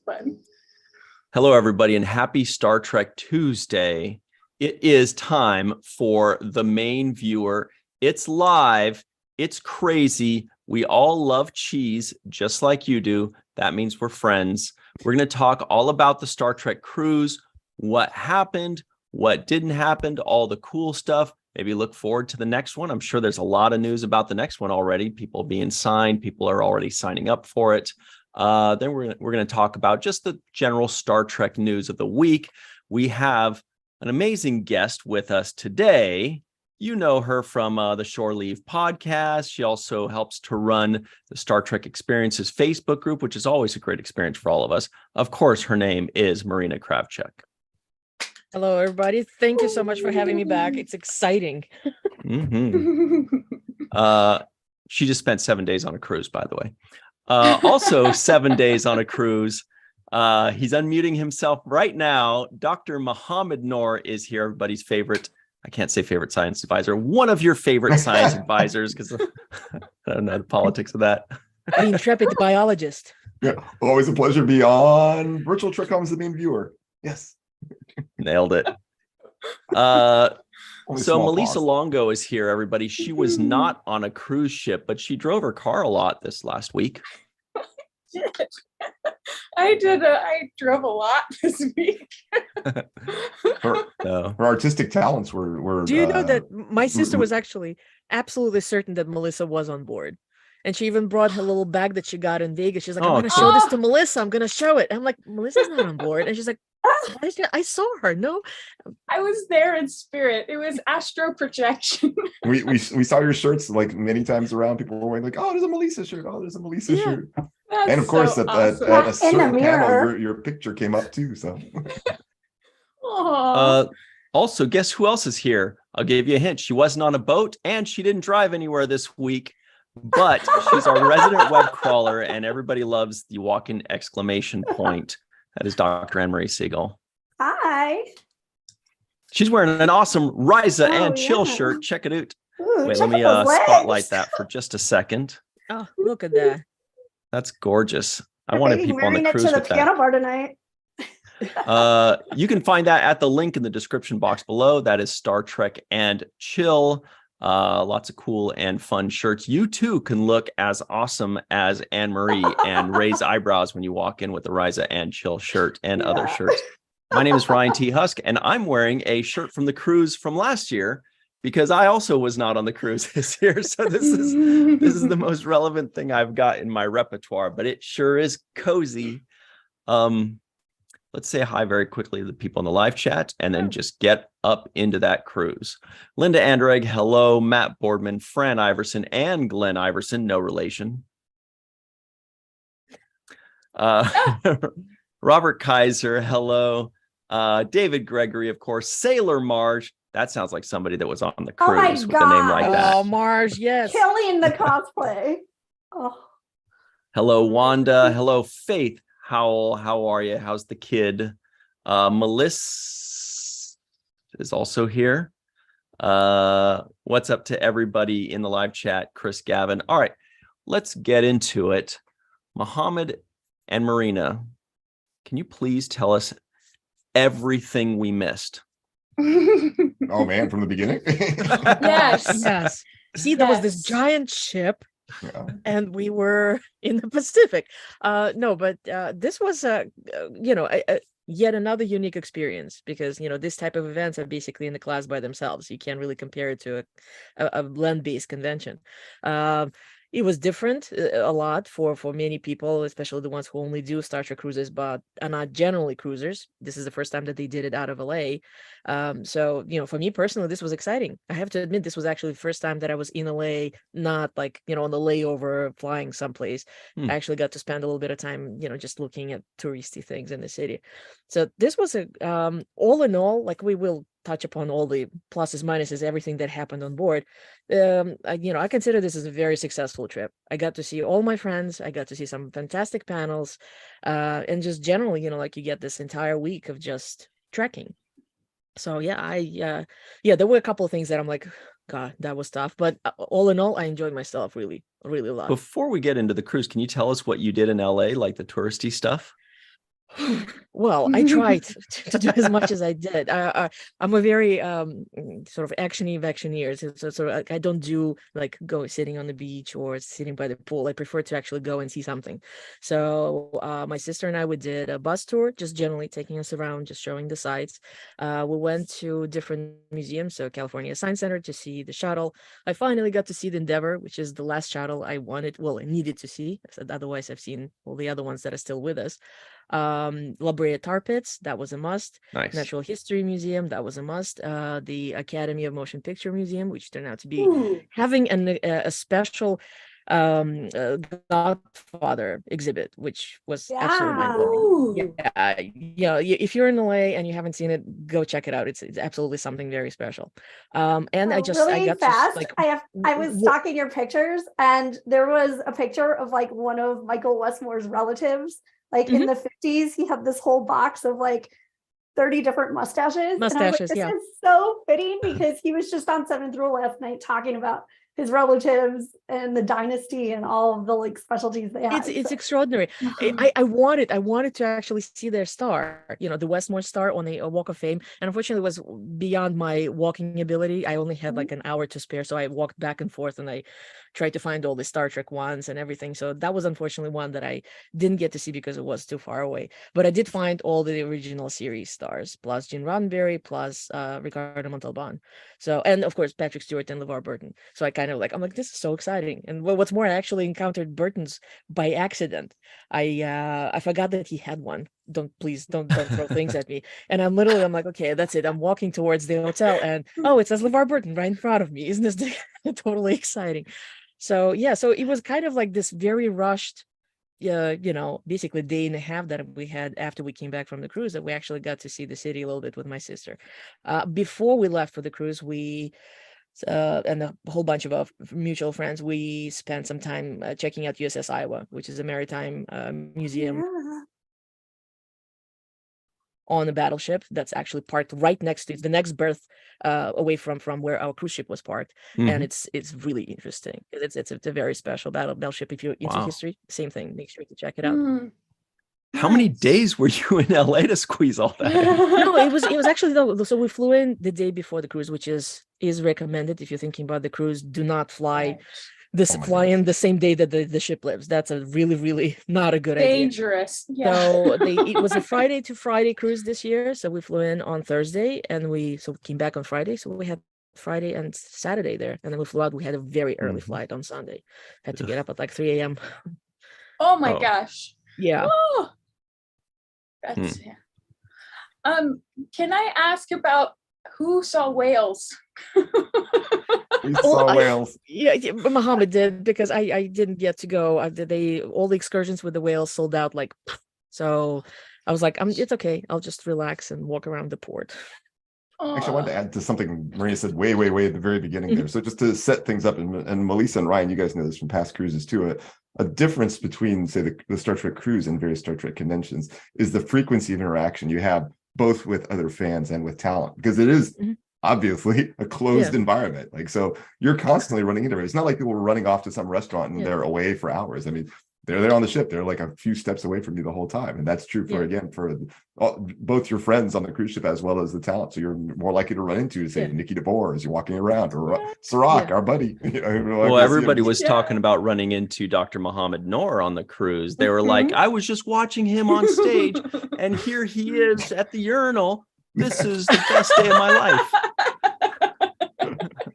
fun. Hello, everybody, and happy Star Trek Tuesday. It is time for the main viewer. It's live. It's crazy. We all love cheese, just like you do. That means we're friends. We're going to talk all about the Star Trek cruise, what happened, what didn't happen, all the cool stuff. Maybe look forward to the next one. I'm sure there's a lot of news about the next one already. People being signed. People are already signing up for it. Then we're going to talk about just the general Star Trek news of the week. We have an amazing guest with us today. You know her from the Shore Leave podcast. She also helps to run the Star Trek Experiences Facebook group, which is always a great experience for all of us. Of course, her name is Marina Kravchuk. Hello, everybody. Thank you so much for having me back. It's exciting. She just spent 7 days on a cruise, by the way. Also 7 days on a cruise. He's unmuting himself right now. Dr. Mohammed Noor is here, everybody's favorite. I can't say favorite science advisor. One of your favorite science advisors, because I don't know the politics of that. The intrepid biologist. Yeah, always a pleasure to be on Virtual Trek Homes, the main viewer. Yes. Nailed it. So Melissa Longo is here, everybody. She was not on a cruise ship, but she drove her car a lot this last week. I drove a lot this week. Her artistic talents were Do you know that my sister was actually absolutely certain that Melissa was on board? And she even brought her little bag that she got in Vegas. She's like, I'm going to show this to Melissa. I'm going to show it. I'm like, Melissa's not on board. And she's like, I saw her. No, I was there in spirit. It was astro projection. we saw your shirts like many times around. People were wearing like, oh, there's a Melissa shirt. Oh, there's a Melissa shirt. That's and of course, so at a certain panel, your picture came up too. So, also, guess who else is here? I'll give you a hint. She wasn't on a boat, and she didn't drive anywhere this week. But she's our resident web crawler, and everybody loves the walk-in exclamation point. That is Dr. Anne-Marie Siegel. Hi. She's wearing an awesome Riza and Chill shirt. Check it out. Ooh, wait, let me spotlight that for just a second. Oh, look at that. That's gorgeous. I wanted people on the cruise with that. Piano bar tonight. You can find that at the link in the description box below. That is Star Trek and Chill. Lots of cool and fun shirts. You too can look as awesome as Anne-Marie and raise eyebrows when you walk in with the Riza and Chill shirt and other shirts. My name is Ryan T. Husk, and I'm wearing a shirt from the cruise from last year because I also was not on the cruise this year. So this is the most relevant thing I've got in my repertoire, but it sure is cozy. Let's say hi very quickly to the people in the live chat and then just get up into that cruise. Linda Anderegg, hello. Matt Boardman, Fran Iverson, and Glenn Iverson, no relation. Robert Kaiser, hello. David Gregory, of course. Sailor Marge. That sounds like somebody that was on the cruise with a name like that. Oh, Marge, yes. Killing the cosplay. Oh. Hello, Wanda. Hello, Faith. How are you? How's the kid? Melissa is also here. What's up to everybody in the live chat? Chris Gavin. All right, let's get into it. Mohammed and Marina, can you please tell us everything we missed? oh man, from the beginning. Yes. See, there was this giant ship. Yeah. And we were in the Pacific. This was yet another unique experience because this type of events are basically in the class by themselves. You can't really compare it to a land-based convention. It was different a lot for many people, especially the ones who only do Star Trek cruises, but are not generally cruisers. This is the first time that they did it out of LA. So, for me personally, this was exciting. I have to admit, this was actually the first time that I was in LA, not like, on the layover flying someplace. I actually got to spend a little bit of time, just looking at touristy things in the city. So this was all in all, like we will touch upon all the pluses, minuses, everything that happened on board. I consider this as a very successful trip. I got to see all my friends. I got to see some fantastic panels, and just generally, like you get this entire week of just trekking. So yeah, there were a couple of things that I'm like, God, that was tough. But all in all, I enjoyed myself really, really a lot. Before we get into the cruise, can you tell us what you did in LA, like the touristy stuff? Well, I tried to do as much as I did. I'm a very sort of actioneer. So I don't do like go sitting on the beach or sitting by the pool. I prefer to actually go and see something. So my sister and I, we did a bus tour, just generally taking us around, just showing the sights. We went to different museums, so California Science Center to see the shuttle. I finally got to see the Endeavour, which is the last shuttle I needed to see. Otherwise, I've seen all the other ones that are still with us. La Brea Tar Pits, that was a must. Nice. Natural History Museum, that was a must. The Academy of Motion Picture Museum, which turned out to be having a special Godfather exhibit, which was absolutely mind-blowing. Yeah, if you're in LA and you haven't seen it, go check it out. It's absolutely something very special. And I got fast. to like I was stalking your pictures, and there was a picture of like one of Michael Westmore's relatives. Like in the 50s, he had this whole box of like 30 different mustaches. And I was like, this is so fitting, because he was just on Seventh Rule last night talking about his relatives and the dynasty and all of the like specialties they have. It's extraordinary. I wanted to actually see their star, the Westmore star on a Walk of Fame, and unfortunately it was beyond my walking ability. I only had like an hour to spare, so I walked back and forth and I tried to find all the Star Trek ones and everything. So that was unfortunately one that I didn't get to see because it was too far away. But I did find all the original series stars, plus Gene Roddenberry, plus Ricardo Montalban. So, and of course Patrick Stewart and LeVar Burton. So I'm like, this is so exciting. And what's more, I actually encountered Burton's by accident. I forgot that he had one. Don't throw things at me. And I'm like, okay, that's it. I'm walking towards the hotel, and it says LeVar Burton right in front of me. Isn't this totally exciting? So yeah, so it was kind of like this very rushed, basically day and a half that we had after we came back from the cruise, that we actually got to see the city a little bit with my sister. Before we left for the cruise, we and a whole bunch of our mutual friends, we spent some time checking out USS Iowa, which is a maritime museum on a battleship that's actually parked right next to the next berth away from where our cruise ship was parked. And it's really interesting. It's a very special battleship. If you're into history, same thing, make sure to check it out. How many days were you in LA to squeeze all that in? No, it was actually so we flew in the day before the cruise, which is recommended. If you're thinking about the cruise, do not fly fly in the same day that the ship lives. That's a really, really not a good idea. Dangerous. Yeah. So it was a Friday to Friday cruise this year. So we flew in on Thursday and we came back on Friday. So we had Friday and Saturday there. And then we flew out. We had a very early flight on Sunday. Had to get up at like 3 a.m. Oh my gosh. Yeah. Oh. That's can I ask about who saw whales? We saw whales. Yeah, Muhammad did, because I didn't get to go. All the excursions with the whales sold out. So I was like, it's okay. I'll just relax and walk around the port. Actually, I wanted to add to something Maria said way at the very beginning there. So just to set things up, and Melissa and Ryan, you guys know this from past cruises too. A difference between, say, the Star Trek cruise and various Star Trek conventions is the frequency of interaction you have both with other fans and with talent, because it is obviously a closed environment. So you're constantly running into it. It's not like people were running off to some restaurant and they're away for hours. I mean, they're there on the ship. They're like a few steps away from you the whole time. And that's true for both your friends on the cruise ship as well as the talent. So you're more likely to run into, say, Nikki DeBoer as you're walking around, or Sirach, our buddy. Well, everybody was talking about running into Dr. Mohammed Noor on the cruise. They were like, I was just watching him on stage and here he is at the urinal. This is the best day of my life.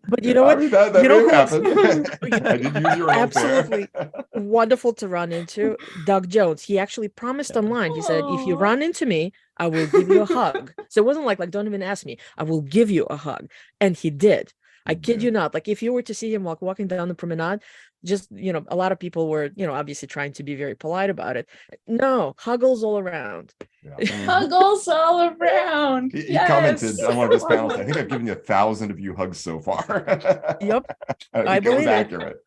But you know what? That may happen. I didn't use your absolutely wonderful to run into Doug Jones. He actually promised online. He said, if you run into me, I will give you a hug. So it wasn't like don't even ask me. I will give you a hug. And he did. I kid you not. If you were to see him walking down the promenade, just, a lot of people were, obviously trying to be very polite about it. No, huggles all around. Huggles all around. He commented on one of his panels, I think I've given you 1,000 of you hugs so far. Yep. I believe it was accurate.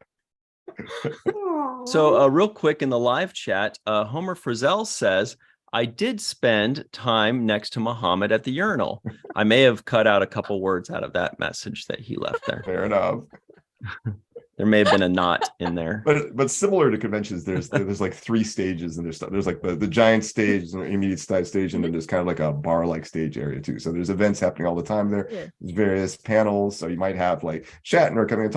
So real quick in the live chat, Homer Frizzell says, I did spend time next to Muhammad at the urinal. I may have cut out a couple words out of that message that he left there. Fair enough. There may have been a knot in there. But similar to conventions, there's like 3 stages, and there's like the giant stage, and the immediate stage, and then there's kind of like a bar-like stage area too. So there's events happening all the time there. Yeah. There's various panels. So you might have like Shatner coming and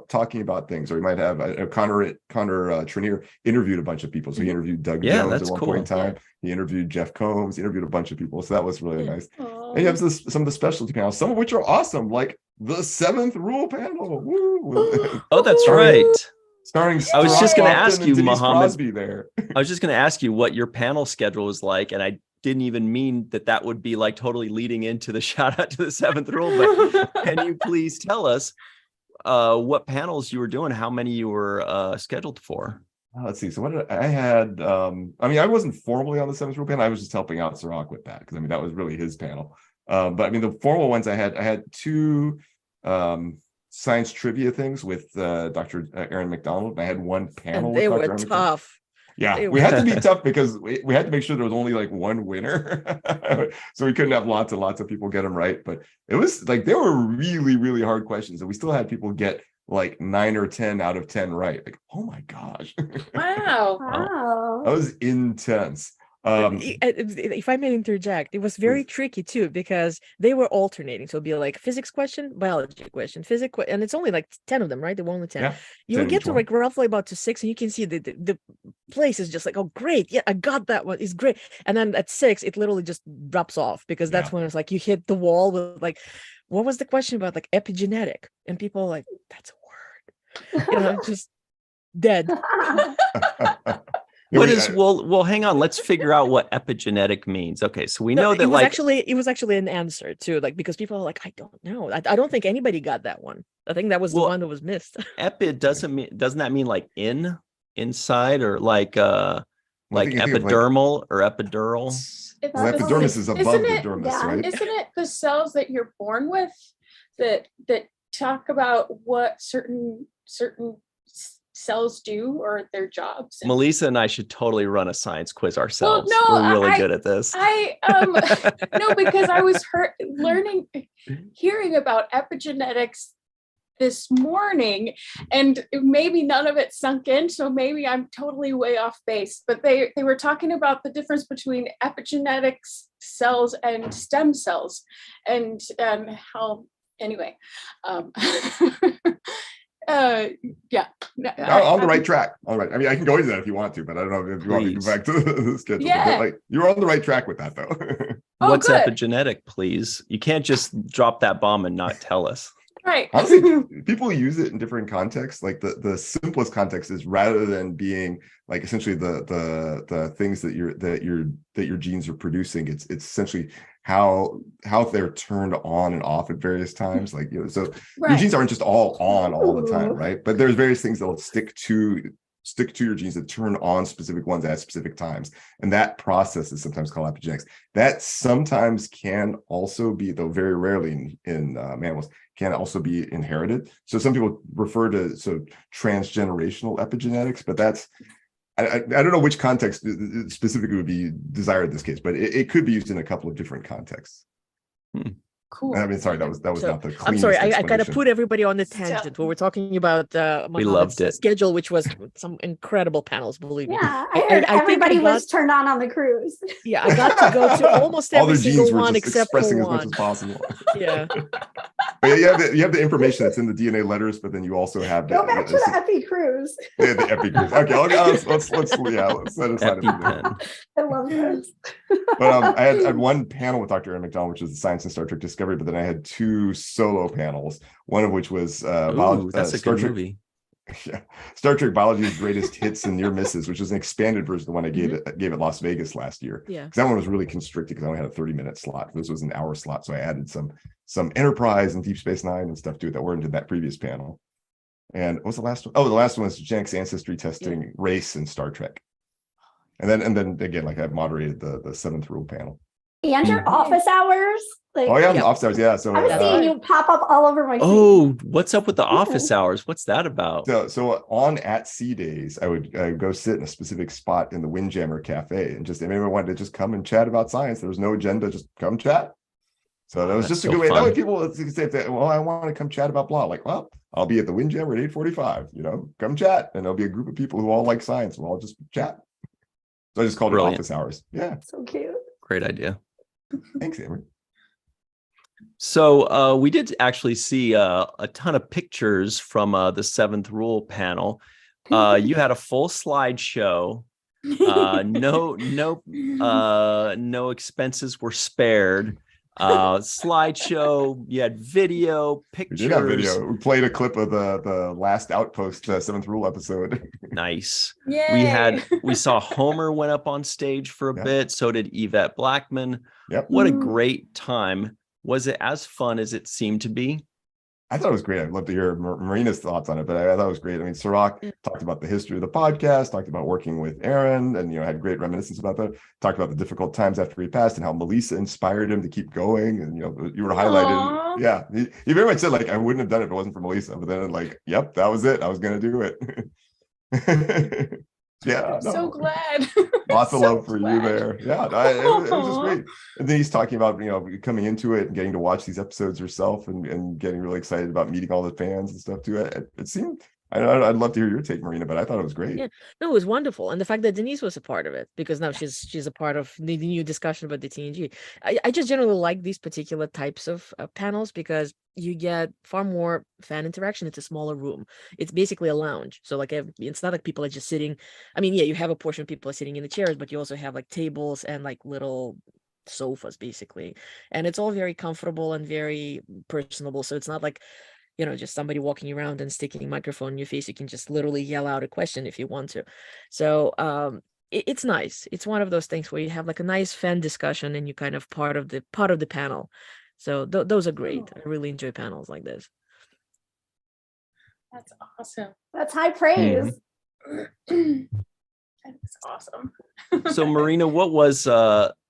talking about things, or you might have Connor Trenier interviewed a bunch of people. So he interviewed Doug Jones at one point in time. He interviewed Jeff Combs. He interviewed a bunch of people. So that was really nice. And you have some of the specialty panels, some of which are awesome, like the 7th Rule panel. Woo. Oh, that's right. Starring I was just going to Stockton ask and you, Denise Muhammad. Crosby there. I was just going to ask you what your panel schedule was like, and I didn't even mean that would be like totally leading into the shout out to the 7th Rule. But can you please tell us what panels you were doing, how many you were scheduled for? Let's see. So what did I had? I wasn't formally on the 7th Rule panel. I was just helping out Sirach with that because that was really his panel. But the formal ones I had 2 science trivia things with Dr. Aaron McDonald. And I had 1 panel. And they with were Dr. tough. Yeah, we had to be tough because we had to make sure there was only like 1 winner. So we couldn't have lots and lots of people get them right. But it was like, they were really, really hard questions. And we still had people get like 9 or 10 out of 10 right. Like, oh my gosh. Wow. That was intense. If I may interject, it was very tricky too because they were alternating. So it'd be like physics question, biology question, and it's only like 10 of them, right? There were only 10. Yeah, You 10 would get each to one. like roughly about to 6, and you can see the place is just like, oh great, yeah, I got that one. It's great. And then at 6, it literally just drops off because that's when it's like you hit the wall with like, what was the question about, like epigenetic? And people are like, that's a word. Just dead. What is well hang on, let's figure out what epigenetic means. Okay, so we know that it was actually an answer too, like, because people are like, I don't know. I don't think anybody got that one. I think that was the one that was missed. Epi doesn't that mean like inside, or like epidermal or epidural? Epidermis is above the dermis, right? Isn't it the cells that you're born with that talk about what certain cells do or their jobs? Melissa and I should totally run a science quiz ourselves. Well, no, we're really good at this. No, because I was hearing about epigenetics this morning, and maybe none of it sunk in, so maybe I'm totally way off base, but they were talking about the difference between epigenetics cells and stem cells, and how anyway yeah. On the right track. All right. I can go into that if you want to, but I don't know if you want me to go back to the schedule. Yeah. But you're on the right track with that, though. What's good. epigenetic, please? You can't just drop that bomb and not tell us. Right. Honestly, people use it in different contexts. Like the simplest context is, rather than being like essentially the things that your genes are producing, it's essentially how they're turned on and off at various times. Like, so your genes aren't just all on all the time, right? But there's various things that will stick to your genes that turn on specific ones at specific times. And that process is sometimes called epigenetics. That sometimes can also be, though very rarely in mammals, can also be inherited. So some people refer to transgenerational epigenetics, but that's, I don't know which context specifically would be desired in this case, but it could be used in a couple of different contexts. Cool. Sorry, that was not the cleanest. I'm sorry, I kind of put everybody on the tangent where we're talking about we loved it. schedule, which was some incredible panels, believe me. Yeah, I heard everybody was turned on the cruise. Yeah, I got to go to almost every single one except for expressing one. as much as possible. Yeah. But you have the information that's in the DNA letters, but then you also have Go back to the Epi cruise. Yeah, the Epi cruise. Okay, let's set aside EpiPen. I love this. But I had one panel with Dr. Aaron McDonald, which was the Science and Star Trek Discovery, but then I had 2 solo panels, one of which was that's a good movie. Yeah, Star Trek Biology's Greatest Hits and Near Misses, which is an expanded version of the one I gave at Las Vegas last year. Yeah, because that one was really constricted because I only had a 30-minute slot. This was an hour slot, so I added some Enterprise and Deep Space Nine and stuff to it that weren't in that previous panel. And what was the last one? Oh, the last one was Genex ancestry testing, race, and Star Trek. And then again, like I've moderated the 7th Rule panel. And your office hours. Like, the office hours, yeah. So I was seeing you pop up all over my feed. Oh, what's up with the office hours? What's that about? So on at sea days, I would go sit in a specific spot in the Windjammer Cafe, and just if anyone wanted to just come and chat about science, there was no agenda, just come chat. So that was That's just a so good way. That fun. way people would say, well, I want to come chat about blah. Like, well, I'll be at the Windjammer at 8:45. Come chat, and there'll be a group of people who all like science. We'll all just chat. So I just called Brilliant. it office hours. Yeah. So cute. Great idea. Thanks, Amber. So we did actually see a ton of pictures from the Seventh Rule panel. You had a full slideshow. No expenses were spared. Slideshow. You had video, pictures. We did have video. We played a clip of the last Outpost Seventh Rule episode. Nice. Yay. We saw Homer went up on stage for a bit. So did Yvette Blackman. Yep. What a great time. Was it as fun as it seemed to be? I thought it was great. I'd love to hear Marina's thoughts on it, but I thought it was great. I mean, Sirach talked about the history of the podcast, talked about working with Aaron, and had great reminiscence about that. Talked about the difficult times after he passed and how Melissa inspired him to keep going. And you were highlighted. Yeah, he very much said like, I wouldn't have done it if it wasn't for Melissa. But then like, yep, that was it. I was going to do it. Yeah, So glad. Lots of So love for you glad. there. Yeah, it was just great. And then he's talking about coming into it and getting to watch these episodes herself and getting really excited about meeting all the fans and stuff too. It seemed. I'd love to hear your take, Marina, but I thought it was great. Yeah, no, it was wonderful, and the fact that Denise was a part of it, because now she's a part of the new discussion about the TNG. I just generally like these particular types of panels because you get far more fan interaction. It's a smaller room. It's basically a lounge, so like it's not like people are just sitting. I mean, yeah, you have a portion of people are sitting in the chairs, but you also have like tables and like little sofas basically, and it's all very comfortable and very personable. So it's not like just somebody walking around and sticking a microphone in your face. You can just literally yell out a question if you want to. So it's nice. It's one of those things where you have like a nice fan discussion and you kind of part of the panel. So those are great. I really enjoy panels like this. That's awesome. That's high praise. That's awesome. So Marina, what was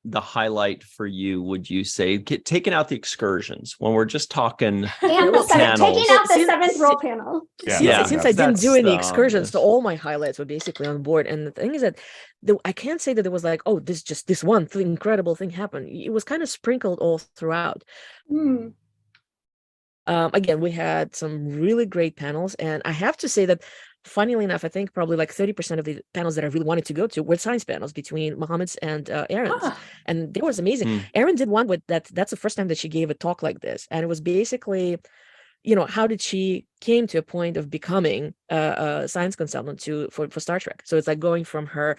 the highlight for you, would you say, taking out the excursions when we're just talking And taking out the Seventh Rule panel. Since I didn't do any excursions, yes. so all my highlights were basically on board. And the thing is that I can't say that there was like, oh, this one thing, incredible thing happened. It was kind of sprinkled all throughout. Again, we had some really great panels, and I have to say that, funnily enough, I think probably like 30% of the panels that I really wanted to go to were science panels between Mohammed's and Aaron's, and it was amazing. Aaron did one with that's the first time that she gave a talk like this, and it was basically, how did she came to a point of becoming a science consultant for Star Trek. So it's like going from her,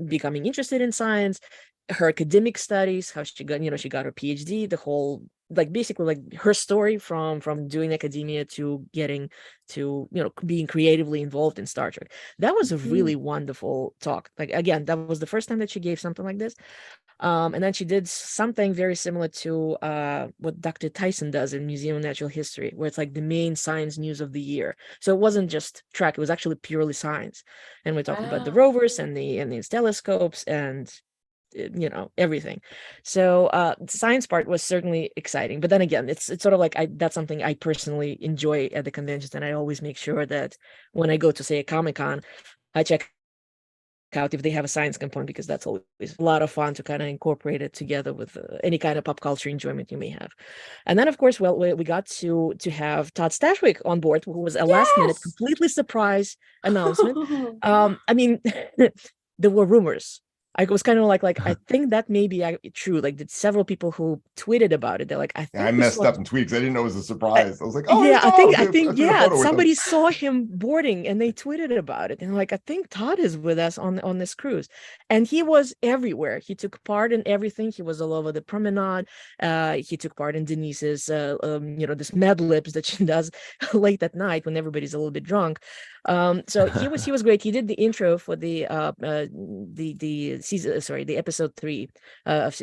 becoming interested in science, her academic studies, how she got, she got her PhD, the whole, like basically like her story from doing academia to getting to, being creatively involved in Star Trek. That was a really wonderful talk. Like, again, that was the first time that she gave something like this. And then she did something very similar to what Dr. Tyson does in Museum of Natural History, where it's like the main science news of the year. So it wasn't just Trek, it was actually purely science. And we talked about the rovers and the telescopes and everything. So the science part was certainly exciting, but then again, it's sort of like that's something I personally enjoy at the conventions, and I always make sure that when I go to, say, a Comic-Con, I check out if they have a science component, because that's always a lot of fun to kind of incorporate it together with any kind of pop culture enjoyment you may have. And then, of course, we got to have Todd Stashwick on board, who was a last minute completely surprise announcement. I mean, there were rumors. I was kind of like I think that may be true. Like, did several people who tweeted about it. They're like, I messed up in tweets. I didn't know it was a surprise. I was like, oh yeah, I think yeah. Somebody saw him boarding and they tweeted about it. And like, I think Todd is with us on this cruise, and he was everywhere. He took part in everything. He was all over the promenade. He took part in Denise's, this Mad Libs that she does late at night when everybody's a little bit drunk. So he was great. He did the intro for the episode 3.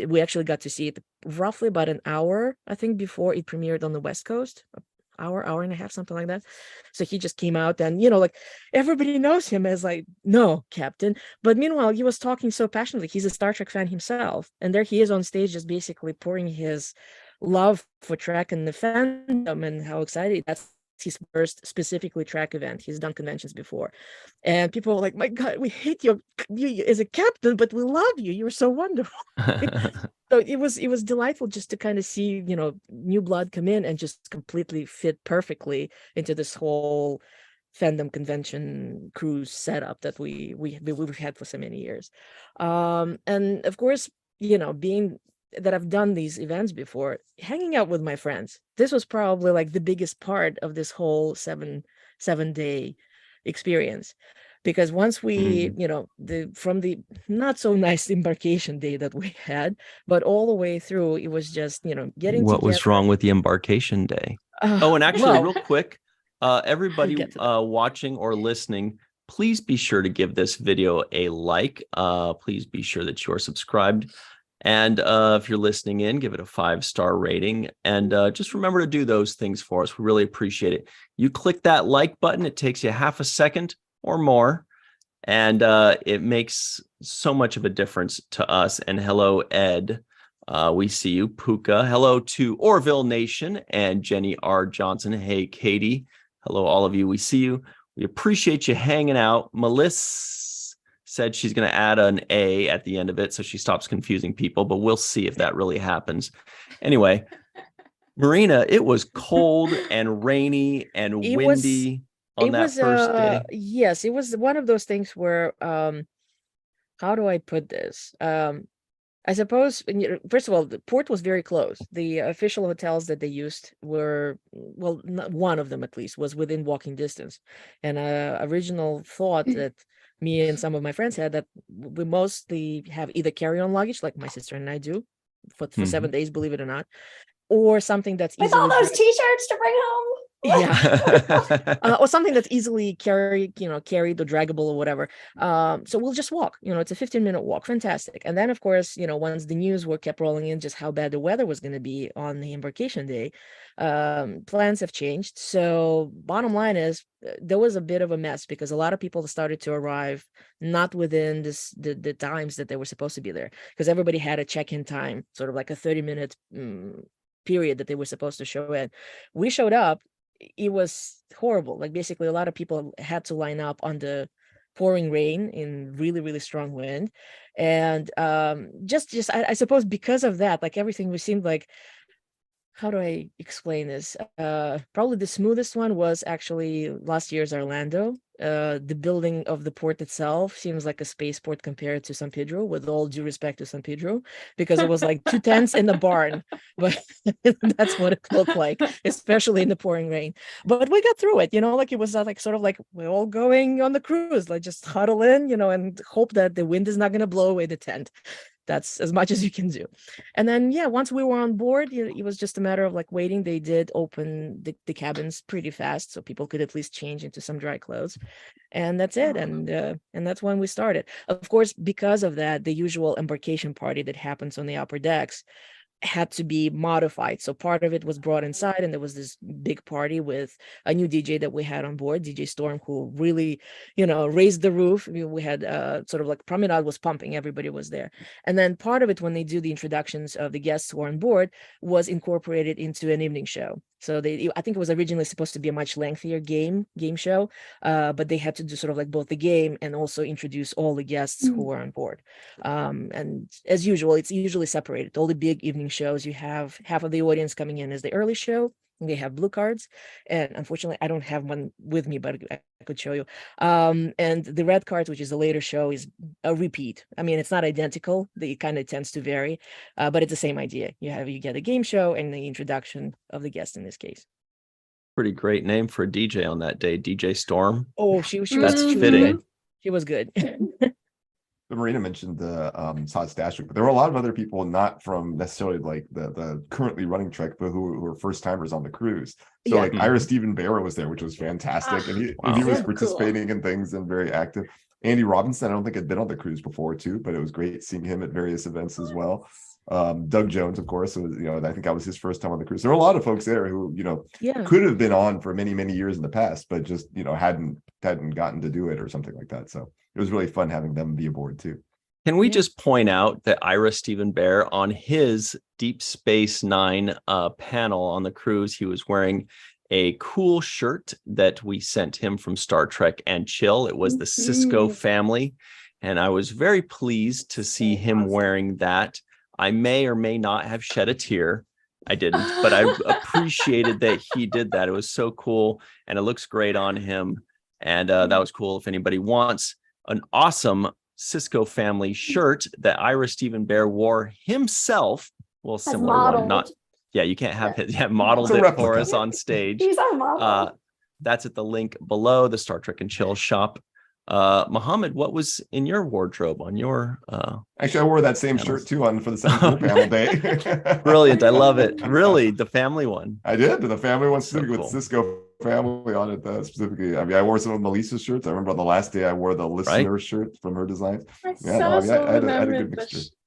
We actually got to see it roughly about an hour, I think, before it premiered on the West Coast. Hour and a half, something like that. So he just came out, and like everybody knows him as like, no, Captain. But meanwhile, he was talking so passionately. He's a Star Trek fan himself, and there he is on stage, just basically pouring his love for Trek and the fandom and how excited that's his first specifically Trek event. He's done conventions before, and people were like, my God, we hate you as a captain, but we love you, you're so wonderful. So it was delightful just to kind of see, new blood come in and just completely fit perfectly into this whole fandom convention cruise setup that we've had for so many years. And of course, being that I've done these events before, hanging out with my friends, this was probably like the biggest part of this whole 7 day experience. Because once we, from the not so nice embarkation day that we had, but all the way through, it was just, getting What together. was wrong with the embarkation day? Oh, and actually, well, real quick, everybody get to that. watching or listening, please be sure to give this video a like. Please be sure that you're subscribed. And if you're listening in, give it a 5-star rating. And just remember to do those things for us. We really appreciate it. You click that like button. It takes you half a second or more. And it makes so much of a difference to us. And hello, Ed. We see you. Puka. Hello to Orville Nation and Jenny R. Johnson. Hey, Katie. Hello, all of you. We see you. We appreciate you hanging out. Melissa said she's going to add an A at the end of it so she stops confusing people, but we'll see if that really happens. Anyway, Marina, it was cold and rainy and windy on that first day. Yes, it was one of those things where, how do I put this? I suppose, first of all, the port was very close. The official hotels that they used were, well, one of them at least was within walking distance. And original thought that me and some of my friends had that we mostly have either carry-on luggage, like my sister and I do, for 7 days, believe it or not, or something that's with all those t-shirts to bring home. Yeah. Or something that's easily carried or draggable or whatever. So we'll just walk, it's a 15-minute walk. Fantastic. And then of course, once the news kept rolling in just how bad the weather was going to be on the embarkation day, plans have changed. So bottom line is there was a bit of a mess because a lot of people started to arrive not within the times that they were supposed to be there, because everybody had a check-in time, sort of like a 30-minute period that they were supposed to show in. We showed up. It was horrible. Like basically a lot of people had to line up on the pouring rain in really, really strong wind. And just I suppose because of that, like everything was seemed like, how do I explain this? Probably the smoothest one was actually last year's Orlando. The building of the port itself seems like a spaceport compared to San Pedro, with all due respect to San Pedro, because it was like 2 tents in the barn, but that's what it looked like, especially in the pouring rain. But we got through it, like it was like sort of like we're all going on the cruise, like just huddle in, and hope that the wind is not going to blow away the tent. That's as much as you can do. And then, once we were on board, it was just a matter of like waiting. They did open the cabins pretty fast so people could at least change into some dry clothes. And that's it. And that's when we started. Of course, because of that, the usual embarkation party that happens on the upper decks had to be modified. So part of it was brought inside, and there was this big party with a new DJ that we had on board, DJ Storm, who really, raised the roof. We had sort of like Promenade was pumping, everybody was there. And then part of it, when they do the introductions of the guests who are on board, was incorporated into an evening show. So I think it was originally supposed to be a much lengthier game show, but they had to do sort of like both the game and also introduce all the guests who were on board. And as usual, it's usually separated. All the big evening shows, you have half of the audience coming in as the early show. They have blue cards, and unfortunately I don't have one with me, but I could show you. And the red cards, which is a later show, is a repeat. I mean, it's not identical. It kind of tends to vary, but it's the same idea. You get a game show and the introduction of the guest in this case. Pretty great name for a DJ on that day, DJ Storm. Oh, she was fitting. Good. She was good. Marina mentioned the Sod Stash, but there were a lot of other people not from necessarily like the currently running Trek, but who were first timers on the cruise. So like Ira Stephen Bear was there, which was fantastic, and he was participating in things and very active. Andy Robinson, I don't think had been on the cruise before too, but it was great seeing him at various events as well. Doug Jones, of course, was, I think that was his first time on the cruise. There were a lot of folks there who could have been on for many years in the past, but just hadn't gotten to do it or something like that. So it was really fun having them be aboard too. Can we just point out that Ira Stephen Bear, on his Deep Space Nine panel on the cruise, he was wearing a cool shirt that we sent him from Star Trek and Chill. It was the Cisco family, and I was very pleased to see him wearing that. I may or may not have shed a tear. I didn't, but I appreciated that he did that. It was so cool, and it looks great on him. And that was cool. If anybody wants an awesome Cisco family shirt that Ira Stephen Bear wore himself, well, similar one, not, yeah, you can't have it, modeled it for us on stage. He's our model. That's at the link below, the Star Trek and Chill shop. Muhammad, what was in your wardrobe on your actually I wore that same shirt too for the 7th panel day. Brilliant, I love it. Really, the family one. I did, the family one specifically, So cool. with Cisco family on it specifically. I mean, I wore some of Melissa's shirts. I remember on the last day I wore the listener shirt from her designs. I saw some of them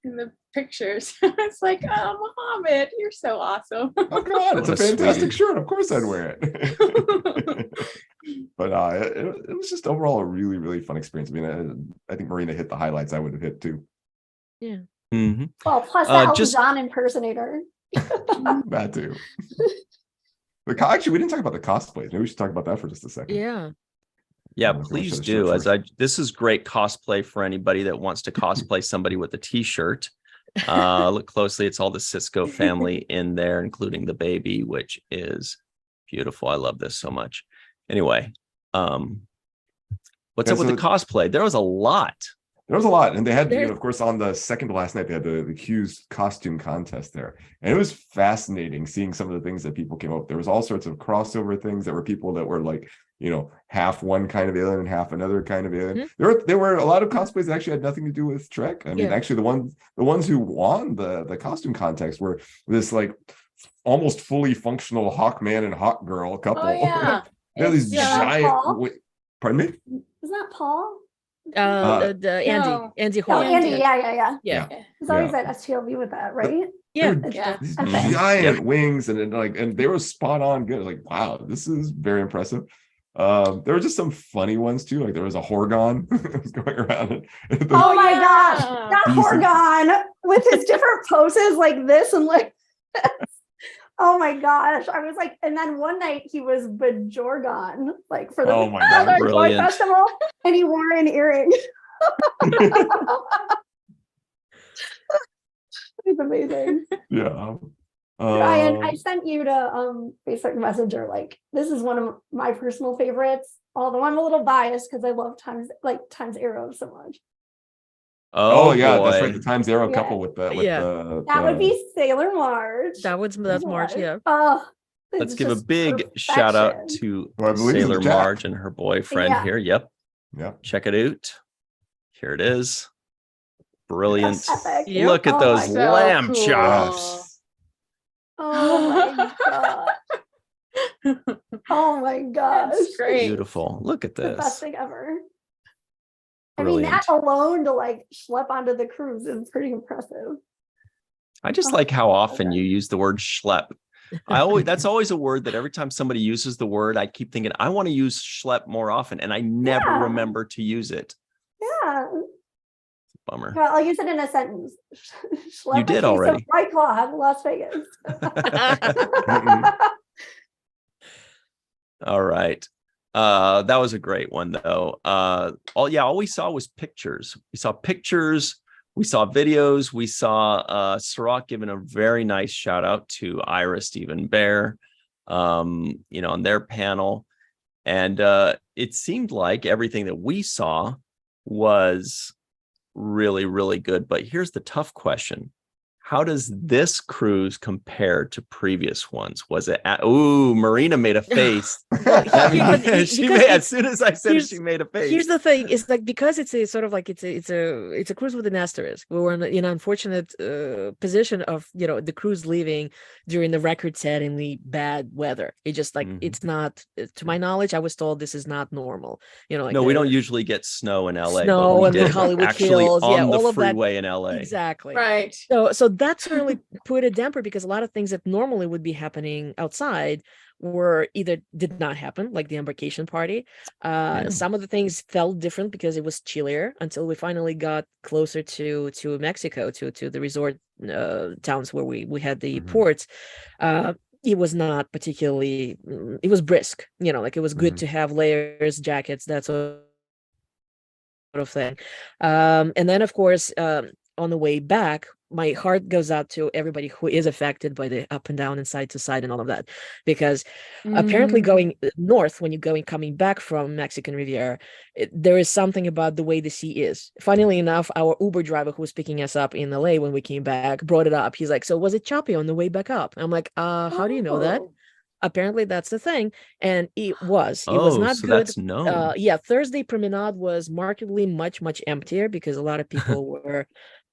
in the pictures. It's like, oh, Muhammad, you're so awesome. Oh God, it's a fantastic shirt. Of course I'd wear it. But it was just overall a really, really fun experience. I mean, I think Marina hit the highlights I would have hit too. Yeah. Mm-hmm. Well, plus the Elton John impersonator. That too. Actually, we didn't talk about the cosplays. Maybe we should talk about that for just a second. Yeah, please do. This is great cosplay for anybody that wants to cosplay somebody with a t-shirt. Look closely, it's all the Cisco family in there, including the baby, which is beautiful. I love this so much. Anyway, what's up with the cosplay? There was a lot. And they had, of course, on the second to last night, they had the Q's costume contest there. And it was fascinating seeing some of the things that people came up with. There was all sorts of crossover things. There were people that were like, half one kind of alien and half another kind of alien. Mm-hmm. There were a lot of cosplays that actually had nothing to do with Trek. I mean, actually, the ones who won the costume contest were this like almost fully functional Hawkman and Hawkgirl couple. Oh, yeah. They're these giant. Pardon me? Is that Paul? Andy Hall. Oh, Andy, yeah. Yeah. He's always at STLV with that, right? These giant wings, and they were spot on good. Like, wow, this is very impressive. There were just some funny ones too. Like there was a Horgon going around. Oh my gosh, that Horgon with his different poses like this and like oh my gosh. I was like, and then one night he was Bajorgon, like for the Toy Festival, and he wore an earring. It's amazing. Yeah. Ryan, I sent you to Facebook Messenger. Like, this is one of my personal favorites. Although I'm a little biased because I love Times Arrow so much. Oh yeah, that's right. The Times Arrow couple with the that would be Sailor Marge. That's Marge. Yeah. Let's give a big shout out to Sailor Marge and her boyfriend here. Yep. Check it out. Here it is. Brilliant. Look at those lamb chops. Oh my god. Oh my gosh. That's great. Beautiful. Look at this. The best thing ever. Brilliant. I mean, that alone to like schlep onto the cruise is pretty impressive. I just like how often you use the word schlep. That's always a word that every time somebody uses the word, I keep thinking, I want to use schlep more often, and I never remember to use it. Yeah. Bummer. Well, I'll use it in a sentence. You did already. White Claw, Las Vegas. All right. That was a great one, though. All we saw was pictures. We saw pictures. We saw videos. We saw Sirach giving a very nice shout out to Ira Stephen Bear, on their panel. And it seemed like everything that we saw was really, really good. But here's the tough question. How does this cruise compare to previous ones? Was it Marina made a face. As soon as I said it, she made a face. Here's the thing, it's like, because it's a sort of like it's a cruise with an asterisk. We were in an unfortunate position of the cruise leaving during the record-settingly bad weather. It just like it's not, to my knowledge, I was told this is not normal. No, we don't usually get snow in LA. Snow and the Hollywood Hills, on the all of freeway that. in LA. Exactly. Right. So that certainly put a damper, because a lot of things that normally would be happening outside were either did not happen, like the Embarkation party. Some of the things felt different because it was chillier until we finally got closer to Mexico, to the resort towns where we had the ports. It was not particularly, it was brisk, like it was good to have layers, jackets, that sort of thing. And then of course, on the way back, my heart goes out to everybody who is affected by the up and down and side to side and all of that, because apparently going north, when you're coming back from Mexican Riviera, there is something about the way the sea is. Funnily enough, our Uber driver who was picking us up in LA when we came back brought it up. He's like, so was it choppy on the way back up? I'm like, how do you know that? Apparently that's the thing. And it was not so good. That's known. Thursday promenade was markedly much emptier because a lot of people were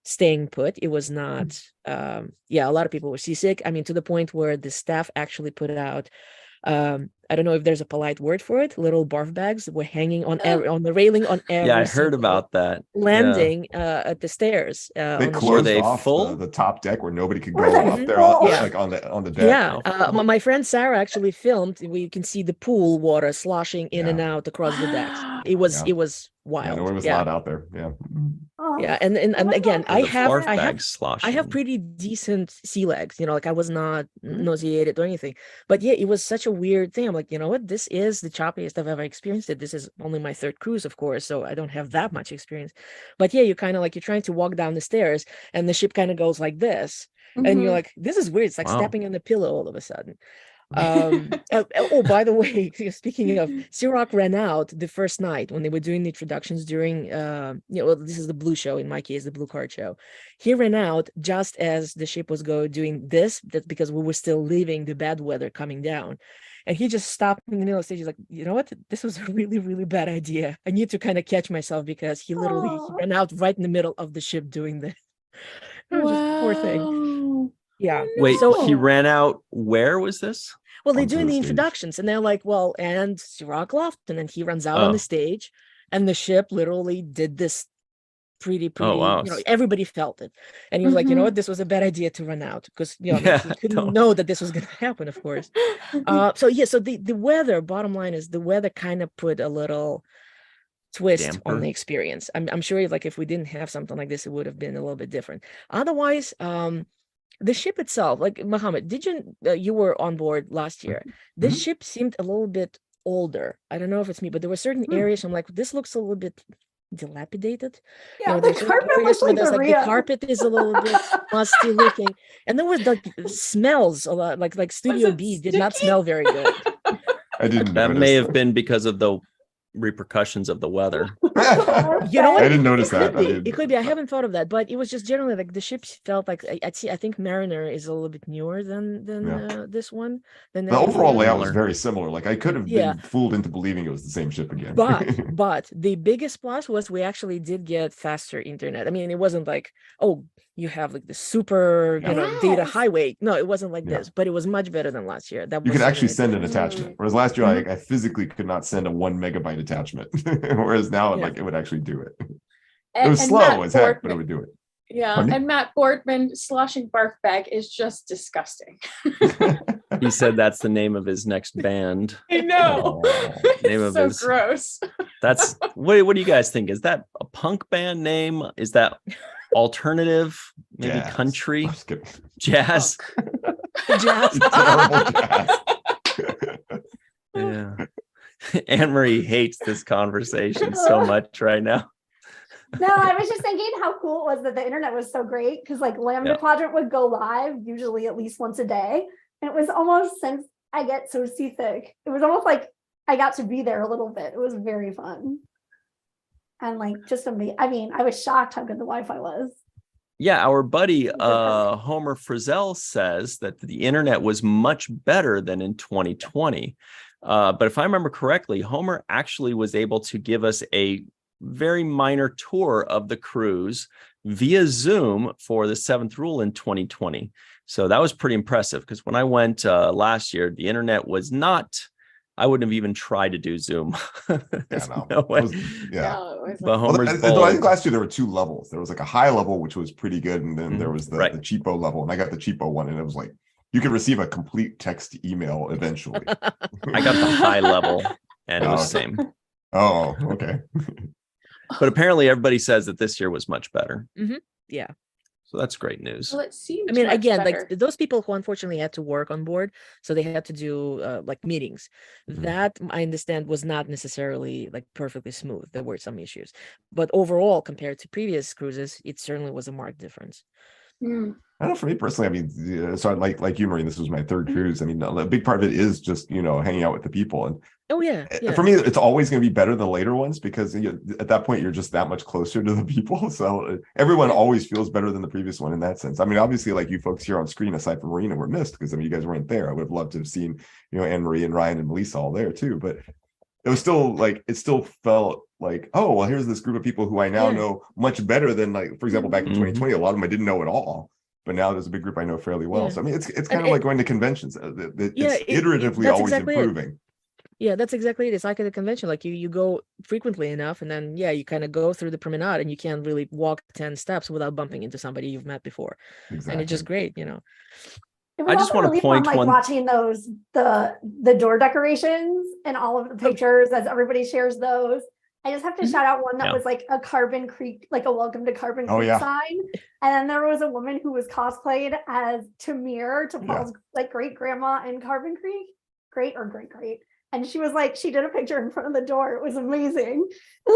staying put. It was not a lot of people were seasick. I mean, to the point where the staff actually put out I don't know if there's a polite word for it, little barf bags that were hanging on on the railing on every I heard about that landing at the stairs. They closed off the top deck where nobody could go up there, like on the deck. Yeah, my friend Sarah actually filmed. We can see the pool water sloshing in and out across the decks. It was wild. Yeah, there was a lot out there. Yeah. Yeah, and again, I have pretty decent sea legs, like I was not nauseated or anything, but yeah, it was such a weird thing. I'm like, you know what, this is the choppiest I've ever experienced it. This is only my third cruise, of course, so I don't have that much experience, but yeah, you're kind of like, you're trying to walk down the stairs and the ship kind of goes like this, and you're like, this is weird. It's like stepping on the pillow all of a sudden. By the way, speaking of, Ciroc ran out the first night when they were doing the introductions during this is the blue show, in my case the blue card show. He ran out just as the ship was doing this. That's because we were still leaving the bad weather coming down, and he just stopped in the middle of the stage. He's like, you know what, this was a really, really bad idea. I need to kind of catch myself, because he literally ran out right in the middle of the ship doing this. Just poor thing. Yeah. Wait, so he ran out. Where was this? Well, they're doing the introductions, and they're like, well, and Ciroc left, and then he runs out on the stage, and the ship literally did this pretty, everybody felt it. And he was like, you know what, this was a bad idea to run out, because, he couldn't know that this was going to happen, of course. So the weather, bottom line is, the weather kind of put a little twist on the experience. I'm sure if we didn't have something like this, it would have been a little bit different. Otherwise, the ship itself, like Mohammed, did you were on board last year? This ship seemed a little bit older. I don't know if it's me, but there were certain areas I'm like, this looks a little bit dilapidated. Yeah, the carpet looks like the carpet is a little bit musty looking, and there was like smells a lot, like Studio B did not smell very good. I didn't. That may have been because of the repercussions of the weather. You know what? I didn't notice that. It could be. I haven't thought of that, but it was just generally like the ship felt like, I think Mariner is a little bit newer than this one. The overall layout was very similar. Like I could have been fooled into believing it was the same ship again. But the biggest plus was we actually did get faster internet. I mean, it wasn't like, oh, you have like the super data highway. No, it wasn't like this, but it was much better than last year. You could actually send an attachment, whereas last year I physically could not send a 1 megabyte attachment, whereas now it would actually do it. It was slow as heck, but it would do it. Yeah, and Matt Boardman sloshing barf bag is just disgusting. He said that's the name of his next band. I know. Gross. That's what do you guys think? Is that a punk band name? Is that alternative? Maybe country? Jazz? Jazz. Yeah. Anne-Marie hates this conversation so much right now. No, I was just thinking how cool it was that the internet was so great, because like Lambda Quadrant would go live usually at least once a day. And it was almost, since I get so seasick, it was almost like I got to be there a little bit. It was very fun. And like just amazing. I mean, I was shocked how good the Wi-Fi was. Yeah, our buddy Homer Frizzell says that the internet was much better than in 2020. But if I remember correctly, Homer actually was able to give us a very minor tour of the cruise via Zoom for the 7th rule in 2020. So that was pretty impressive, because when I went last year, the internet was not, I wouldn't have even tried to do Zoom. No way. But Homer's I think last year there were 2 levels. There was like a high level, which was pretty good, and then there was the cheapo level, and I got the cheapo one, and it was like you could receive a complete text email eventually. I got the high level, and it was the same. Oh, okay. But apparently everybody says that this year was much better. Yeah. So that's great news. Well, it seems. I mean, much again, better. like those people who unfortunately had to work on board, so they had to do like meetings. That I understand was not necessarily like perfectly smooth. There were some issues, but overall, compared to previous cruises, it certainly was a marked difference. I know for me personally, I mean, so I like you, Maureen, this was my third cruise. I mean, a big part of it is just, hanging out with the people. And Oh yeah, for me, it's always going to be better than later ones because at that point, you're just that much closer to the people. So everyone always feels better than the previous one in that sense. I mean, obviously, like you folks here on screen, aside from Marina, were missed because, I mean, you guys weren't there. I would have loved to have seen, Anne-Marie and Ryan and Melissa all there too. But it was still like, it still felt like, oh, well, here's this group of people who I now know much better than, like, for example, back in 2020, a lot of them I didn't know at all. But now there's a big group I know fairly well. So I mean, it's kind of like going to conventions. It's iteratively always improving. Yeah, that's exactly it. It's like at a convention. Like you go frequently enough, and then you kind of go through the promenade, and you can't really walk 10 steps without bumping into somebody you've met before. Exactly. And it's just great, It was I just also want to really point fun, like one. watching the door decorations and all of the pictures as everybody shares those. I just have to shout out one that was like a Carbon Creek, like a welcome to Carbon Creek sign. And then there was a woman who was cosplayed as Tamir, to Paul's like great grandma in Carbon Creek, great. And she was like, she did a picture in front of the door. It was amazing.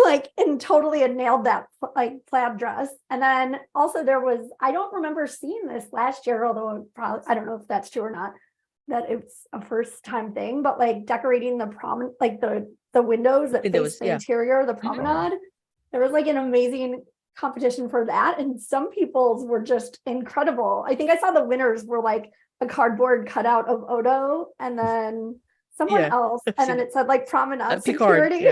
Like, and totally had nailed that like plaid dress. And then also there was, I don't remember seeing this last year, although probably, I don't know if that's true or not, that it's a first time thing, but like decorating the promenade, like the windows that face the interior of the promenade. There was like an amazing competition for that. And some people's were just incredible. I think I saw the winners were like a cardboard cutout of Odo and then someone else. And then it said like promenade security.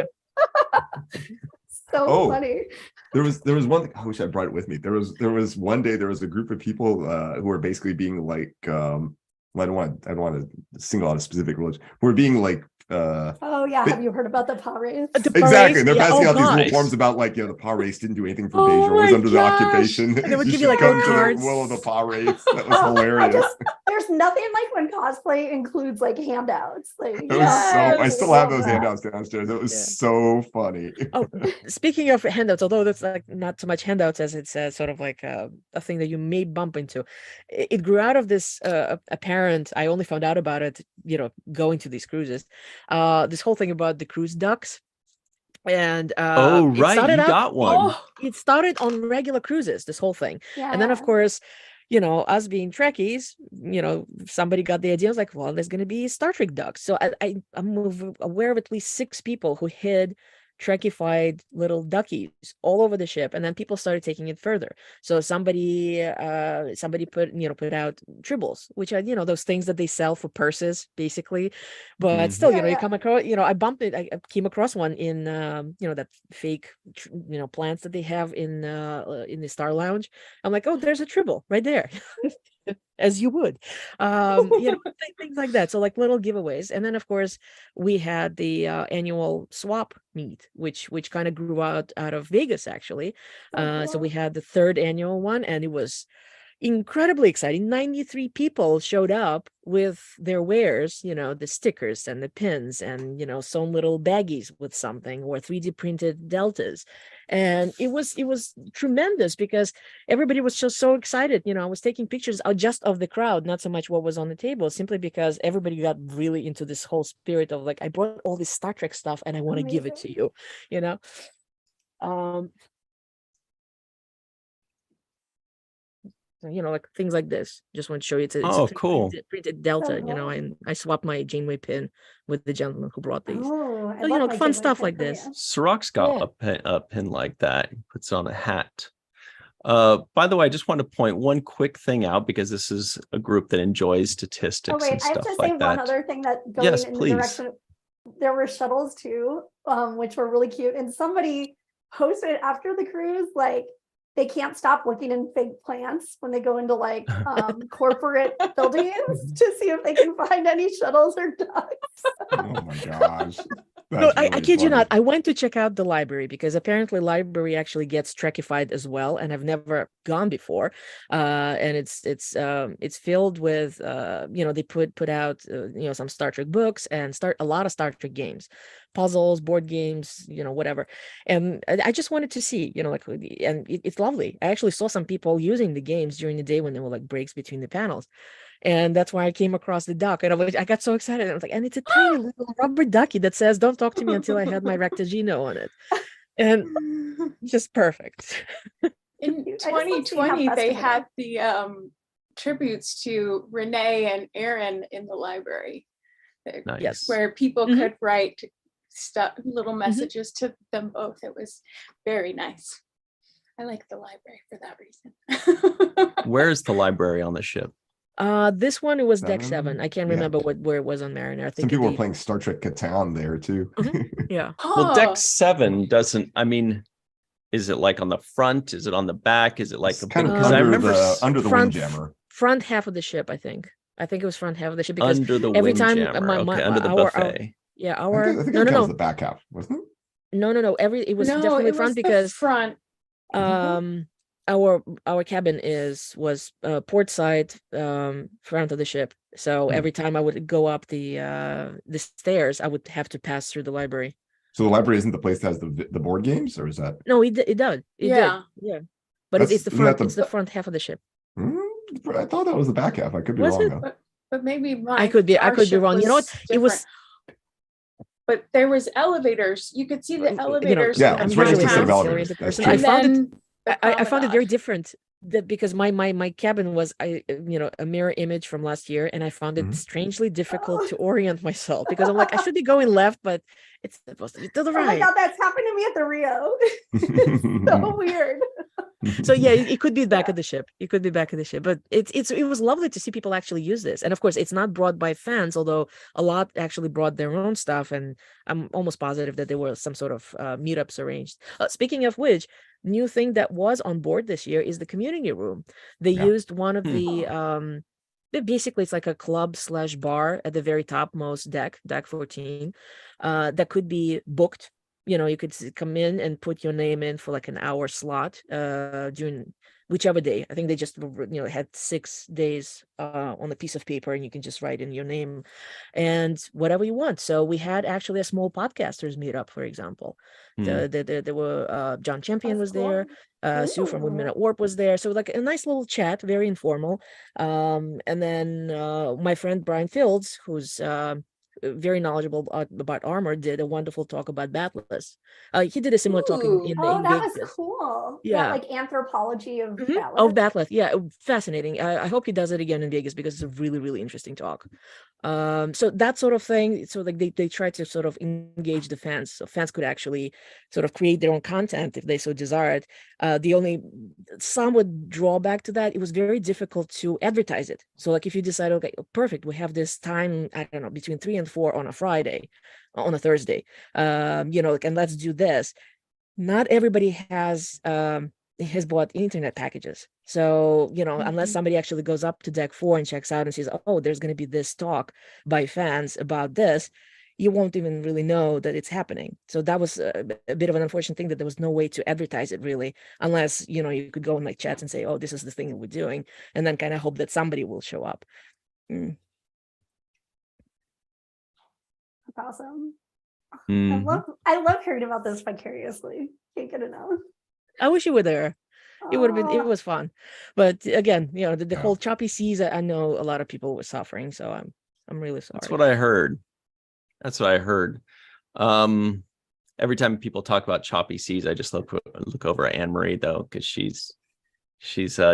So funny. There was one thing, I wish I brought it with me. There was one day there was a group of people who were basically being like I don't want to single out a specific religion. Who were being like have you heard about the PA race? Exactly. They're passing out these little forms about like, the PA race didn't do anything for Beijing, it was under the occupation. And they would give you like little cards. Will the PA race. That was hilarious. There's nothing like when cosplay includes like handouts. Like it was I still have those handouts downstairs. It was so funny. Oh, speaking of handouts, although that's like not so much handouts as it's sort of like a thing that you may bump into. It grew out of this apparent, I only found out about it, going to these cruises. This whole thing about the cruise ducks. And you got one. It started on regular cruises, this whole thing. And then of course, us being Trekkies, somebody got the idea. I was like, well, there's going to be Star Trek ducks. So I'm aware of at least 6 people who hid Trekkified little duckies all over the ship, and then people started taking it further. So somebody put out tribbles, which are those things that they sell for purses basically, but still you come across I came across one in that fake plants that they have in the Star Lounge. I'm like, oh, there's a tribble right there. As you would, things like that. So like little giveaways. And then of course we had the annual swap meet, which kind of grew out of Vegas actually. So we had the 3rd annual one, and it was incredibly exciting. 93 people showed up with their wares, the stickers and the pins and sewn little baggies with something, or 3D printed deltas. And it was tremendous because everybody was just so excited. I was taking pictures just of the crowd, not so much what was on the table, simply because everybody got really into this whole spirit of like, I brought all this Star Trek stuff and I want to give it to you, like things like this. Just want to show you it's a cool printed delta. And I swapped my Janeway pin with the gentleman who brought these. Fun stuff like this. Sirach's got a pin like that. He puts on a hat. By the way, I just want to point one quick thing out because this is a group that enjoys statistics and stuff like that. I have to say one other thing that going in the direction. There were shuttles too, which were really cute. And somebody posted after the cruise, like, they can't stop looking in fake plants when they go into like corporate buildings to see if they can find any shuttles or ducks. Oh my gosh. No, That's I really kid you funny. not. I went to check out the library because apparently library actually gets Trekified as well, and I've never gone before. And it's filled with they put out some Star Trek books and a lot of Star Trek games, puzzles, board games, whatever. And I just wanted to see, and it's lovely. I actually saw some people using the games during the day when there were like breaks between the panels. And that's why I came across the duck, and I got so excited. I was like, and it's a tiny little rubber ducky that says, "Don't talk to me until I had my Rectagino on it," and just perfect. In I just love seeing how 2020, they festive it had the tributes to Renee and Aaron in the library, Nice. Yes. where people Mhm. could write little messages to them both. It was very nice. I like the library for that reason. Where's the library on the ship? This one, it was deck 7. Seven? I can't Yeah. remember where it was on Mariner. I Some think people were playing Star Trek Catan there too. yeah. Well, deck Oh, 7 doesn't. I mean, is it like on the front? Is it on the back? Is it like It's a kind big? of Because I remember under the front- windjammer. front half of the ship, I think. I think it was front half of the ship because under the every time windjammer. Okay, under the our buffet. yeah, I our think no that no was no the back half, wasn't it? no it was no, definitely it front was the because front. our cabin was port side front of the ship. So every time I would go up the stairs, I would have to pass through the library. So the library isn't the place that has the board games, or is that? No, it does. It Yeah. did. Yeah. But it's the Isn't front. that It's the front half of the ship. I thought that was the back half. I could be Was wrong it? though. But maybe I could be our ship wrong. You know what? was It was different. But there was elevators. You could see the elevators. Yeah, from it's the right next to front a set of half. elevators. oriented That's person. true. I And found it. then the I found it very promenade. different that because my cabin was a mirror image from last year, and I found it Mhm. strangely difficult to orient myself because I'm like, I should be going left, but it's supposed to be to the Oh my right. god, that's happened to me at the Rio. It's so weird. So yeah, it could be back of the ship. It could be back of the ship, but it was lovely to see people actually use this. And of course, it's not brought by fans, although a lot actually brought their own stuff. And I'm almost positive that there were some sort of meetups arranged. Speaking of which, new thing that was on board this year is the community room. They Yeah. used one of the basically it's like a club / bar at the very topmost deck 14, that could be booked. You could come in and put your name in for like an hour slot during whichever day. I think they just had 6 days on a piece of paper, and you can just write in your name and whatever you want. So we had actually a small podcasters meetup, for example. There were John Champion That's was there, Sue from Women at Warp was there. So like a nice little chat, very informal. And then my friend Brian Fields, who's very knowledgeable about armor, did a wonderful talk about Batless. He did a similar talk in Ooh. Oh, that was Vegas. cool. Yeah. That like anthropology of Mhm. ballet. Of Batleth, yeah, fascinating. I hope he does it again in Vegas because it's a really, really interesting talk. So that sort of thing. So like they try to sort of engage the fans, so fans could actually sort of create their own content if they so desired. The only somewhat drawback to that, it was very difficult to advertise it. So like if you decide, okay, perfect, we have this time, I don't know, between 3 and 4 on a Friday, on a Thursday, and let's do this. Not everybody has bought internet packages. So, unless somebody actually goes up to deck 4 and checks out and says, oh, there's going to be this talk by fans about this, you won't even really know that it's happening. So that was a bit of an unfortunate thing, that there was no way to advertise it really, unless, you could go in like chats and say, oh, this is the thing that we're doing, and then kind of hope that somebody will show up. That's awesome. Mhm. I love hearing about this vicariously. Can't get enough. I wish you were there. It would have been, it Oh, was fun. But again, the Yeah. whole choppy seas, I know a lot of people were suffering, so I'm really sorry. That's what I heard. Every time people talk about choppy seas, I just look over at Anne Marie though, because she's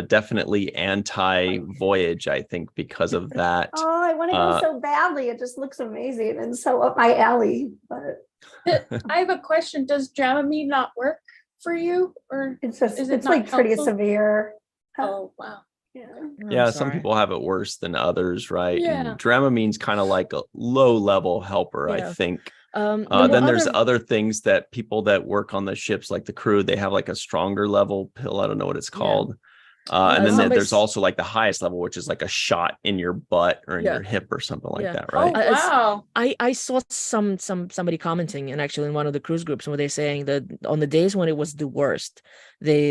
definitely anti-voyage, I think, because of that. oh, I want to go so badly. It just looks amazing and so up my alley. But I have a question. Does Dramamine not work for you, or it's just Is it it's not like pretty helpful? severe. oh wow. Yeah. Yeah, I'm some sorry. people have it worse than others, right? Yeah. And Dramamine's kind of like a low-level helper, I Yeah. think. There were Then there's other things that people that work on the ships, like the crew, they have like a stronger level pill. I don't know what it's Yeah. called. And then there's somebody's- also like the highest level, which is like a shot in your butt or in Yeah. your hip or something like Yeah. that, Oh, right? wow. I saw somebody commenting, and actually in one of the cruise groups, where they're saying that on the days when it was the worst,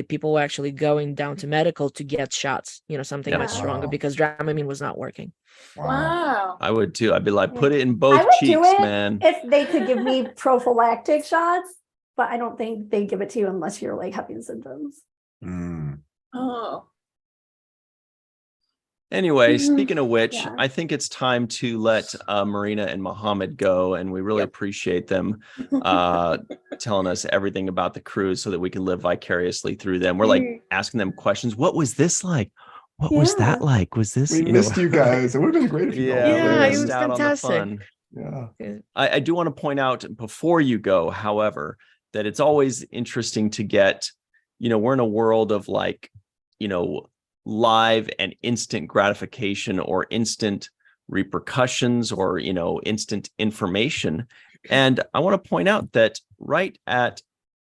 people were actually going down to medical to get shots, something Yeah. much stronger, Wow. because Dramamine was not working. Wow. I would too. I'd be like, Yeah. put it in I both would do cheeks, it man. if they could give me prophylactic shots, but I don't think they give it to you unless you're like having symptoms. Mm. Oh. Anyway, Mhm. speaking of which, Yeah. I think it's time to let Marina and Mohammed go, and we really Yep. appreciate them telling us everything about the cruise so that we can live vicariously through them. We're like asking them questions. What was this like? What was that Yeah. like? Was this? We missed you guys. It would have been great if you Yeah, all we Yeah, it missed was out on the fantastic. fun. Yeah. I do want to point out before you go, however, that it's always interesting to get, we're in a world of like, live and instant gratification or instant repercussions or, instant information. And I want to point out that right at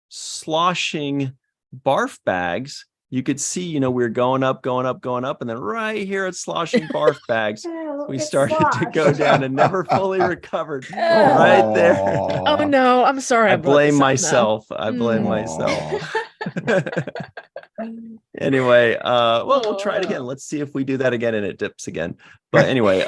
sloshing barf bags, you could see, we were going up. And then right here at sloshing barf bags, we It's started to slosh. go down and never fully recovered. Right there. Oh no, I'm sorry. I brought blame this up now. myself. I blame Mm. myself. Anyway, well, we'll try it again. Let's see if we do that again and it dips again. But anyway,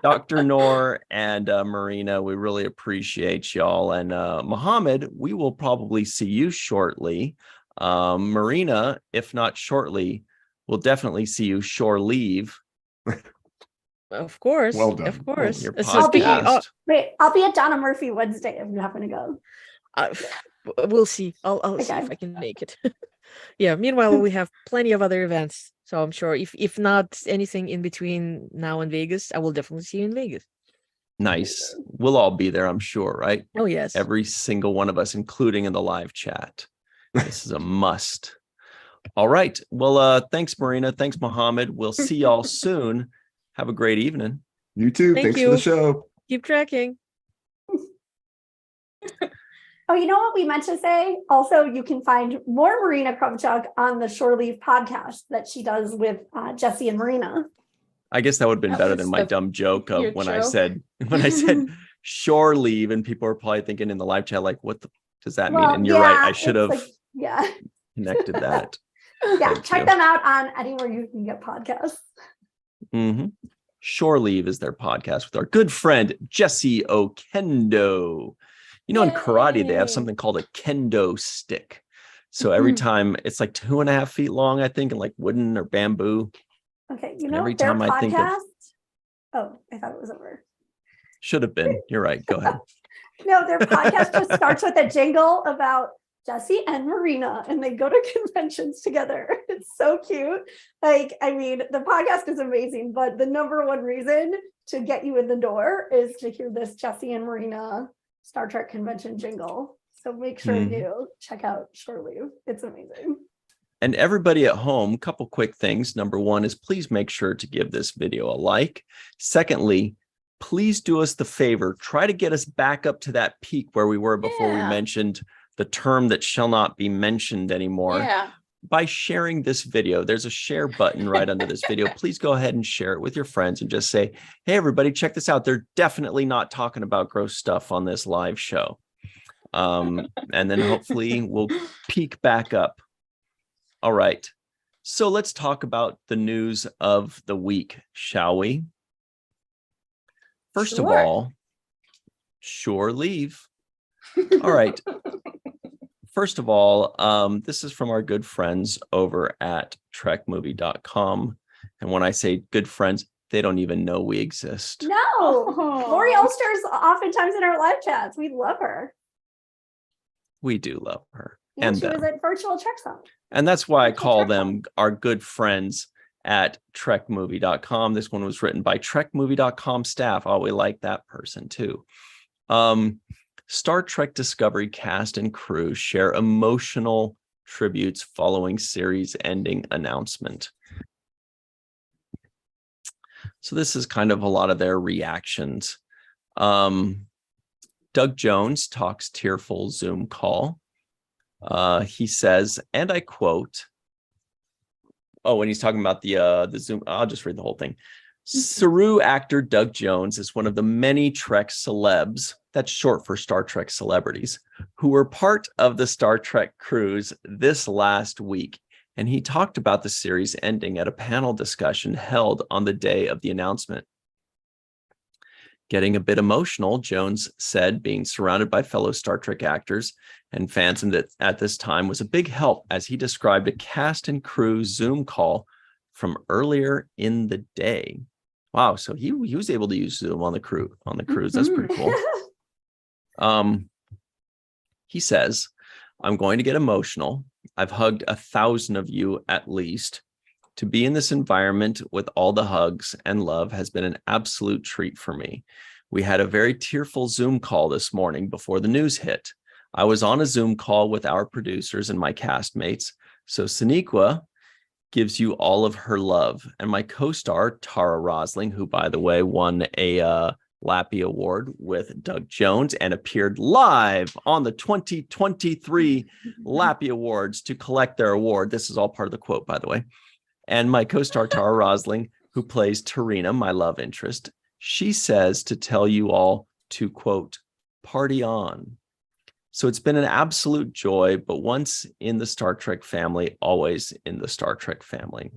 Dr. Noor and Marina, we really appreciate y'all. And Mohammed, we will probably see you shortly. Marina, if not shortly, we'll definitely see you shore leave. Of course. Well done. Of course. Your It's just speaking. podcast. Wait, I'll be at Donna Murphy Wednesday if you happen to go. We'll see. I'll see if Okay. I can make it. Yeah. Meanwhile, we have plenty of other events, so I'm sure if not anything in between now and Vegas, I will definitely see you in Vegas. Nice. We'll all be there, I'm sure, right? Oh yes. Every single one of us, including in the live chat. This is a must. All right. Well, thanks, Marina. Thanks, Mohammed. We'll see y'all soon. Have a great evening. You too. Thank Thanks for the you. show. Keep tracking. Oh, you know what we meant to say? Also, you can find more Marina Kravchuk on the Shore Leave podcast that she does with Jesse and Marina. I guess that would have been That better was than my the dumb joke of cute when I joke. said shore leave, and people are probably thinking in the live chat, like, what does that mean? Well, And you're right. I it's should have like, yeah. connected that. Yeah, Thank check you. them out on anywhere you can get podcasts. Mhm. Shore Leave is their podcast with our good friend Jesse Okendo. In karate, they have Yay. something called a kendo stick. So every time it's like 2.5 feet long, I think, and like wooden or bamboo. Okay, And every their time I think of- podcast. Oh, I thought it was over. Should have been. You're right. Go ahead. No, their podcast just starts with a jingle about Jesse and Marina, and they go to conventions together. It's so cute. The podcast is amazing, but the number one reason to get you in the door is to hear this Jesse and Marina Star Trek convention jingle. So make sure you check out Shore Leave. It's amazing. And everybody at home, couple quick things. Number one is please make sure to give this video a like. Secondly, please do us the favor. Try to get us back up to that peak where we were before we Yeah. mentioned the term that shall not be mentioned anymore. Yeah. By sharing this video. There's a share button right under this video. Please go ahead and share it with your friends and just say, hey, everybody, check this out. They're definitely not talking about gross stuff on this live show. And then hopefully we'll peak back up. All right. So let's talk about the news of the week, shall we? First of Sure. all, shore leave. All right. First of all, this is from our good friends over at trekmovie.com. And when I say good friends, they don't even know we exist. No, Oh. Lori Ulster's oftentimes in our live chats. We love her. We do love her. And she them. was at Virtual Trek Summit. And that's why I Virtual call Trek them our good friends at trekmovie.com. This one was written by trekmovie.com staff. Oh, we like that person too. Star Trek Discovery cast and crew share emotional tributes following series ending announcement. So this is kind of a lot of their reactions. Doug Jones talks tearful Zoom call. He says, and I quote, Oh, when he's talking about the Zoom, I'll just read the whole thing. Saru actor Doug Jones is one of the many Trek celebs, that's short for Star Trek celebrities, who were part of the Star Trek cruise this last week. And he talked about the series ending at a panel discussion held on the day of the announcement. Getting a bit emotional, Jones said being surrounded by fellow Star Trek actors and fans at this time was a big help, as he described a cast and crew Zoom call from earlier in the day. Wow, so he was able to use Zoom on the cruise. That's pretty cool. He says, I'm going to get emotional. I've hugged 1,000 of you at least. To be in this environment with all the hugs and love has been an absolute treat for me. We had a very tearful Zoom call this morning before the news hit. I was on a Zoom call with our producers and my castmates. So Sonequa gives you all of her love. And my co-star, Tara Rosling, who, by the way, won a Lappy Award with Doug Jones and appeared live on the 2023 Lappy Awards to collect their award. This is all part of the quote, by the way. And my co-star, Tara Rosling, who plays Tarina, my love interest, she says to tell you all to, quote, party on. So it's been an absolute joy, but once in the Star Trek family, always in the Star Trek family.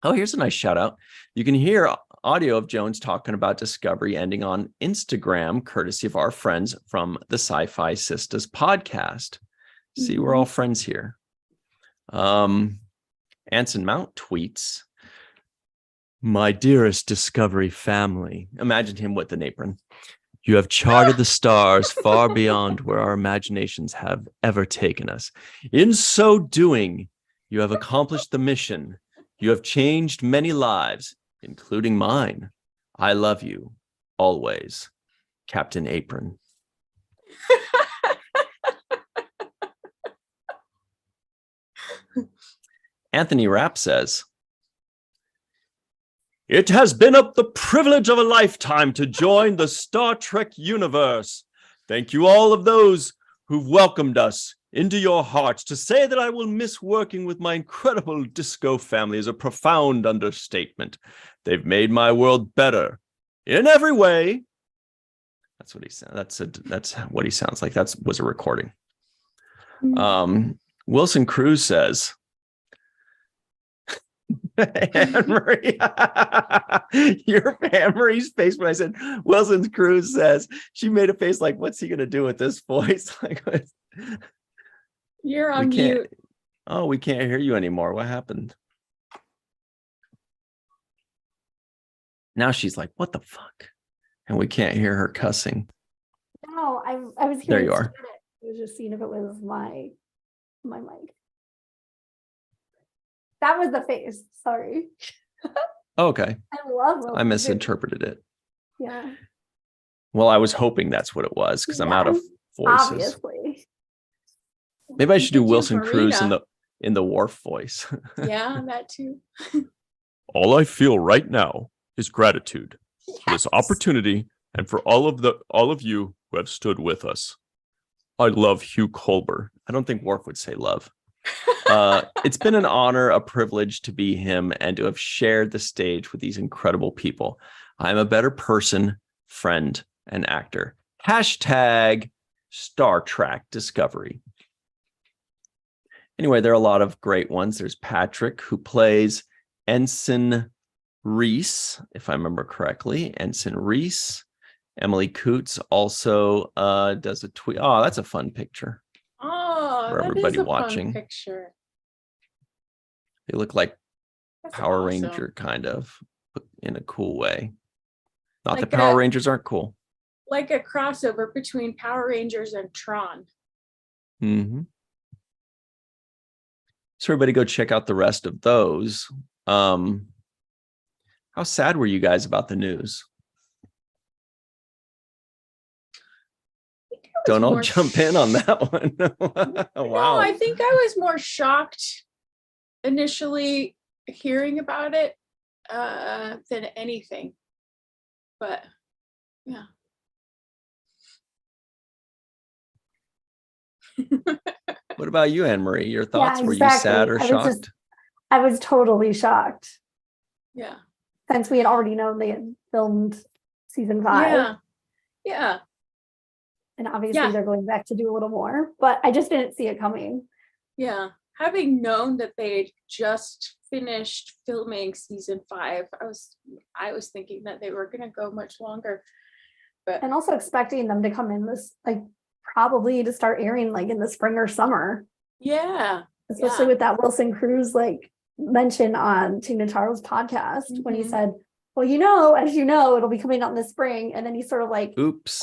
Oh, here's a nice shout out. You can hear audio of Jones talking about Discovery ending on Instagram, courtesy of our friends from the Sci-Fi Sisters podcast. See, we're all friends here. Anson Mount tweets, my dearest Discovery family. Imagine him with an apron. You have charted the stars far beyond where our imaginations have ever taken us. In so doing, you have accomplished the mission. You have changed many lives, including mine. I love you always, Captain Apron. Anthony Rapp says, it has been the privilege of a lifetime to join the Star Trek universe. Thank you all of those who've welcomed us into your hearts. To say that I will miss working with my incredible disco family is a profound understatement. They've made my world better in every way. That's what he said. That's what he sounds like. That was a recording. Wilson Cruz says, Anne-Marie, Anne-Marie's face when I said Wilson Cruz says, she made a face like, what's he going to do with this voice? Like, you're on mute. Oh, we can't hear you anymore. What happened? Now she's like, what the fuck? And we can't hear her cussing. No, I was hearing. There you are. I was just seeing if it was my mic. That was the face. Sorry. Okay. I misinterpreted it. Yeah. Well, I was hoping that's what it was because I'm out of voices. Obviously. Maybe I should do Wilson Cruz in the Worf voice. Yeah, that too. All I feel right now is gratitude for this opportunity and for all of you who have stood with us. I love Hugh Colber. I don't think Worf would say love. It's been an honor, a privilege to be him and to have shared the stage with these incredible people. I'm a better person, friend, and actor. Hashtag Star Trek Discovery. Anyway, there are a lot of great ones. There's Patrick, who plays Ensign Reese, if I remember correctly. Ensign Reese. Emily Coots also does a tweet. Oh, that's a fun picture. Oh, for everybody watching. Fun picture. They look like That's Power awesome. Ranger, kind of, but in a cool way. Not Like that Power Rangers aren't cool. Like a crossover between Power Rangers and Tron. Mm-hmm. So everybody go check out the rest of those. How sad were you guys about the news? Don't all jump in on that one. Wow. No, I think I was more shocked initially hearing about it than anything. But yeah. What about you, Anne-Marie? Your thoughts? Yeah, Were you sad or I was shocked? I was totally shocked. Yeah. Since we had already known they had filmed season 5. Yeah. And obviously they're going back to do a little more, but I just didn't see it coming. Yeah. Having known that they just finished filming season 5, I was thinking that they were going to go much longer. But And also expecting them to come in this, like, probably to start airing like in the spring or summer. yeah. Especially with that Wilson Cruz like mention on Tina Taro's podcast when he said, well, as you know, it'll be coming out in the spring. And then he sort of like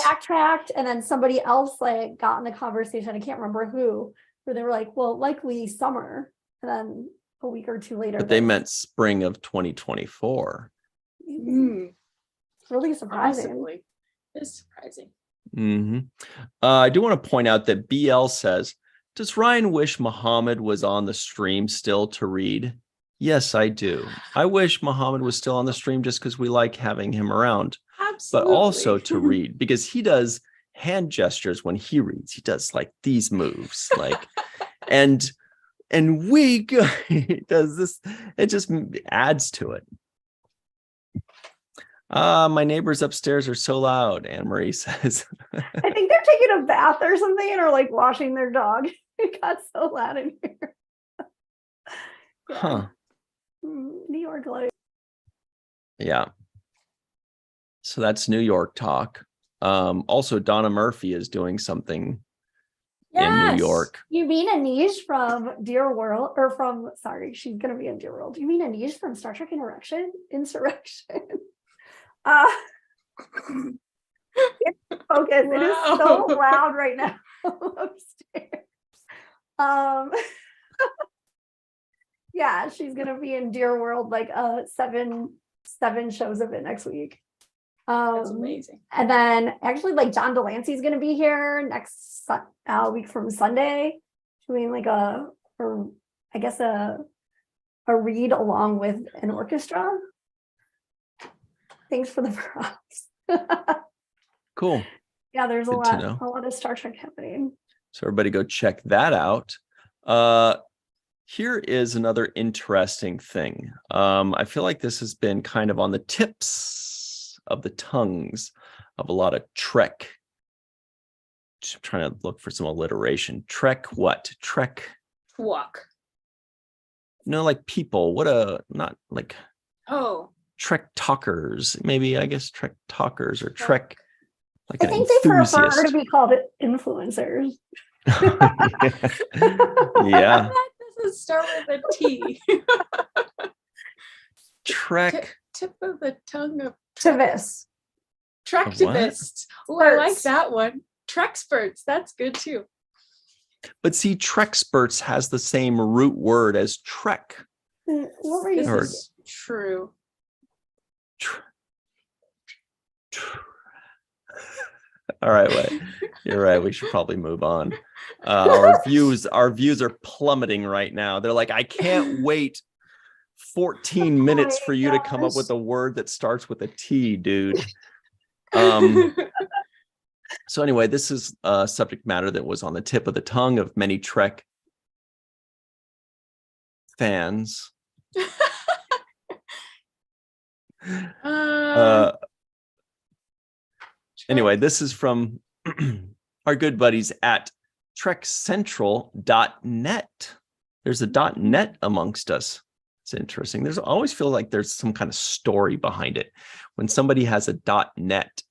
backtracked, and then somebody else like got in the conversation. I can't remember who, where they were like, well, likely summer. And then a week or two later. But they meant spring of 2024. It's really surprising. Possibly. It's surprising. I do want to point out that BL says, does Ryan wish Muhammad was on the stream still to read? Yes, I do. I wish Muhammad was still on the stream just because we like having him around. Absolutely. But also to read, because he does hand gestures when he reads. He does like these moves, like, and he does this. It just adds to it. My neighbors upstairs are so loud, Anne Marie says. I think they're taking a bath or something, or like washing their dog. It got so loud in here. Huh. New York life. Yeah. So that's New York talk. Also, Donna Murphy is doing something in New York. You mean Anish from Dear World, or from, sorry, she's going to be in Dear World. You mean Anish from Star Trek Insurrection? Focus. It is so loud right now upstairs. Yeah, she's gonna be in Dear World, like 7 shows of it next week. That's amazing. And then actually, like, John Delancey's gonna be here next week from Sunday, doing like a read along with an orchestra. Thanks for the props. Cool. Yeah, there's a Good lot of Star Trek happening. So everybody go check that out. Here is another interesting thing. I feel like this has been kind of on the tips of the tongues of a lot of Trek. I'm trying to look for some alliteration. Trek what? Trek. Walk. No, like people. Not like. Oh. Trek talkers. Maybe, I guess, Trek talkers or Trek. Like I think they prefer to be called influencers. Yeah. That doesn't start with a T. Trek. Tip of the tongue of Trevist. Trektivists. Oh, I like that one. Trexperts. That's good too. But see, Trexperts has the same root word as Trek. What were you? This is true. All right, wait. You're right. We should probably move on. Our views are plummeting right now. They're like, I can't wait 14 minutes for you to come up with a word that starts with a T, dude. So anyway, this is a subject matter that was on the tip of the tongue of many Trek fans. Anyway, this is from our good buddies at trekcentral.net. There's a .net amongst us. It's interesting. There's always feel like there's some kind of story behind it. When somebody has a .net,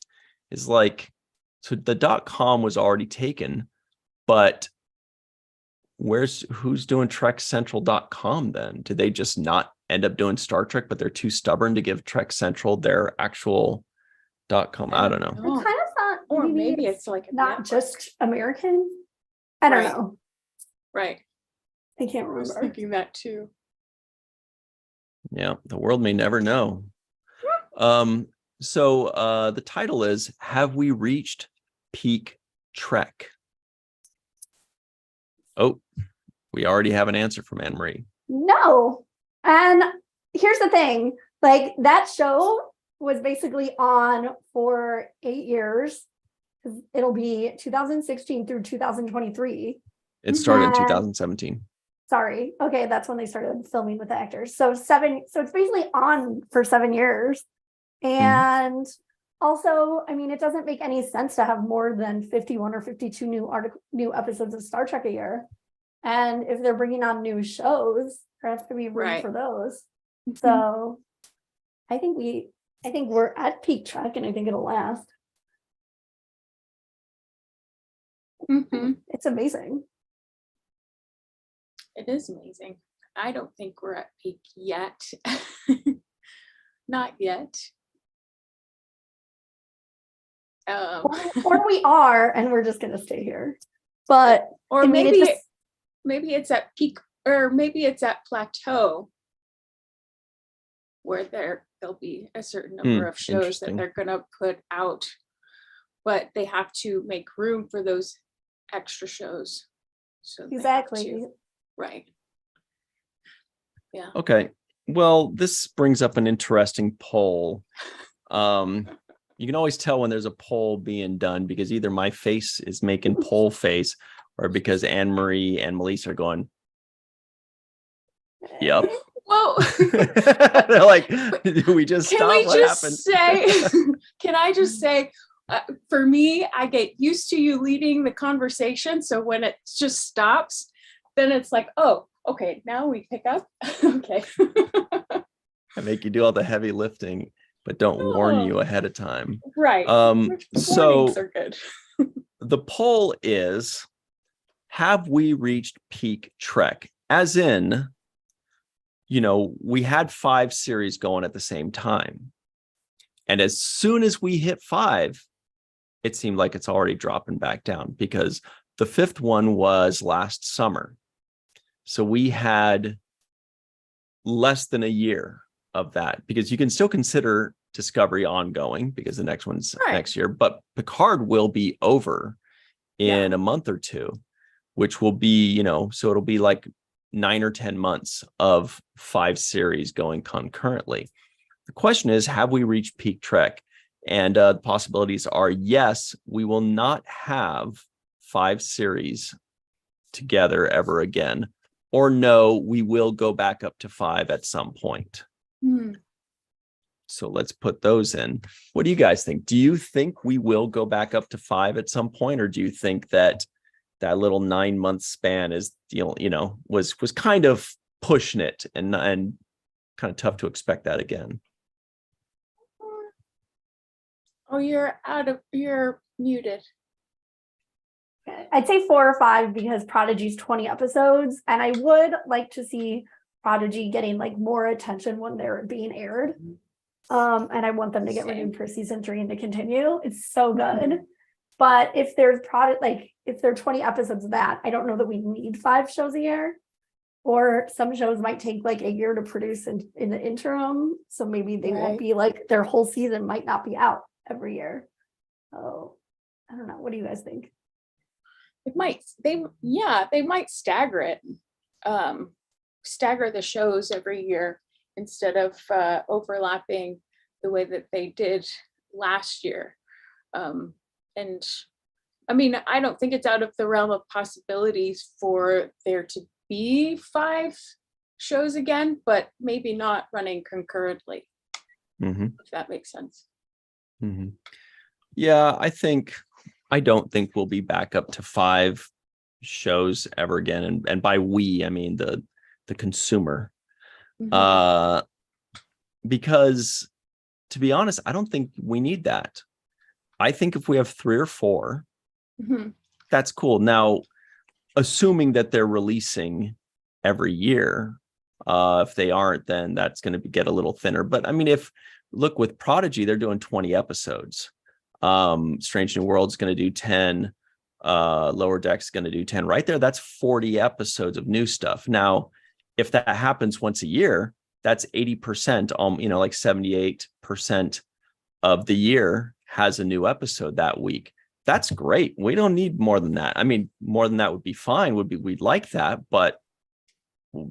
is like, so the .com was already taken, but who's doing trekcentral.com then? Did they just not end up doing Star Trek, but they're too stubborn to give Trek Central their actual .com? I don't know. I kind of thought, or maybe it's like not just American. I don't know. Right. I can't remember. I was thinking that too. Yeah, the world may never know. So the title is, Have We Reached Peak Trek? Oh, we already have an answer from Anne Marie. No. And here's the thing, like, that show was basically on for 8 years. It'll be 2016 through 2023. It started in 2017. Sorry. Okay, that's when they started filming with the actors. So it's basically on for 7 years. And also, I mean, it doesn't make any sense to have more than 51 or 52 new episodes of Star Trek a year. And if they're bringing on new shows, there has to be room for those. So I think we're at peak Trek, and I think it'll last. It's amazing. It is amazing. I don't think we're at peak yet. Not yet. Or we are, and we're just gonna stay here. But or I mean, maybe it's at peak, or maybe it's at plateau, where there'll be a certain number of shows that they're gonna put out, but they have to make room for those extra shows. So exactly. Right. Yeah. Okay. Well, this brings up an interesting poll. You can always tell when there's a poll being done because either my face is making poll face or because Anne Marie and Melissa are going, yep. Well, they're like, do we just stop? What happened? Can I just say, for me, I get used to you leading the conversation. So when it just stops, then it's like, oh, okay, now we pick up. Okay. I make you do all the heavy lifting, but don't warn you ahead of time. Right. So are good. the poll is, have we reached peak Trek? As in, we had 5 series going at the same time. And as soon as we hit 5, it seemed like it's already dropping back down because the 5th one was last summer. So we had less than a year of that because you can still consider Discovery ongoing because the next one's next year, but Picard will be over in a month or two, which will be, so it'll be like 9 or 10 months of 5 series going concurrently. The question is, have we reached peak Trek? And the possibilities are, yes, we will not have 5 series together ever again, or no, we will go back up to 5 at some point. So let's put those in. What do you guys think? Do you think we will go back up to 5 at some point, or do you think that little 9-month span is, was kind of pushing it and kind of tough to expect that again? Oh, you're muted. I'd say 4 or 5 because Prodigy's 20 episodes, and I would like to see Prodigy getting like more attention when they're being aired. And I want them to get renewed for season 3 and to continue. It's so good. But if there's if there are 20 episodes of that, I don't know that we need 5 shows a year. Or some shows might take like a year to produce in the interim. So maybe they won't be like their whole season might not be out every year. Oh, I don't know. What do you guys think? They might stagger it. Stagger the shows every year instead of overlapping the way that they did last year. And I mean, I don't think it's out of the realm of possibilities for there to be 5 shows again, but maybe not running concurrently, if that makes sense. Yeah, I don't think we'll be back up to 5 shows ever again. And by we, I mean the consumer. Because to be honest, I don't think we need that. I think if we have 3 or 4, that's cool. Now, assuming that they're releasing every year, if they aren't, then that's going to get a little thinner. But I mean, look with Prodigy, they're doing 20 episodes. Strange New World's going to do 10. Lower Deck's going to do 10. Right there, that's 40 episodes of new stuff. Now, if that happens once a year, that's 80%, like 78% of the year has a new episode that week. That's great. We don't need more than that. I mean, more than that would be fine. We'd like that, but we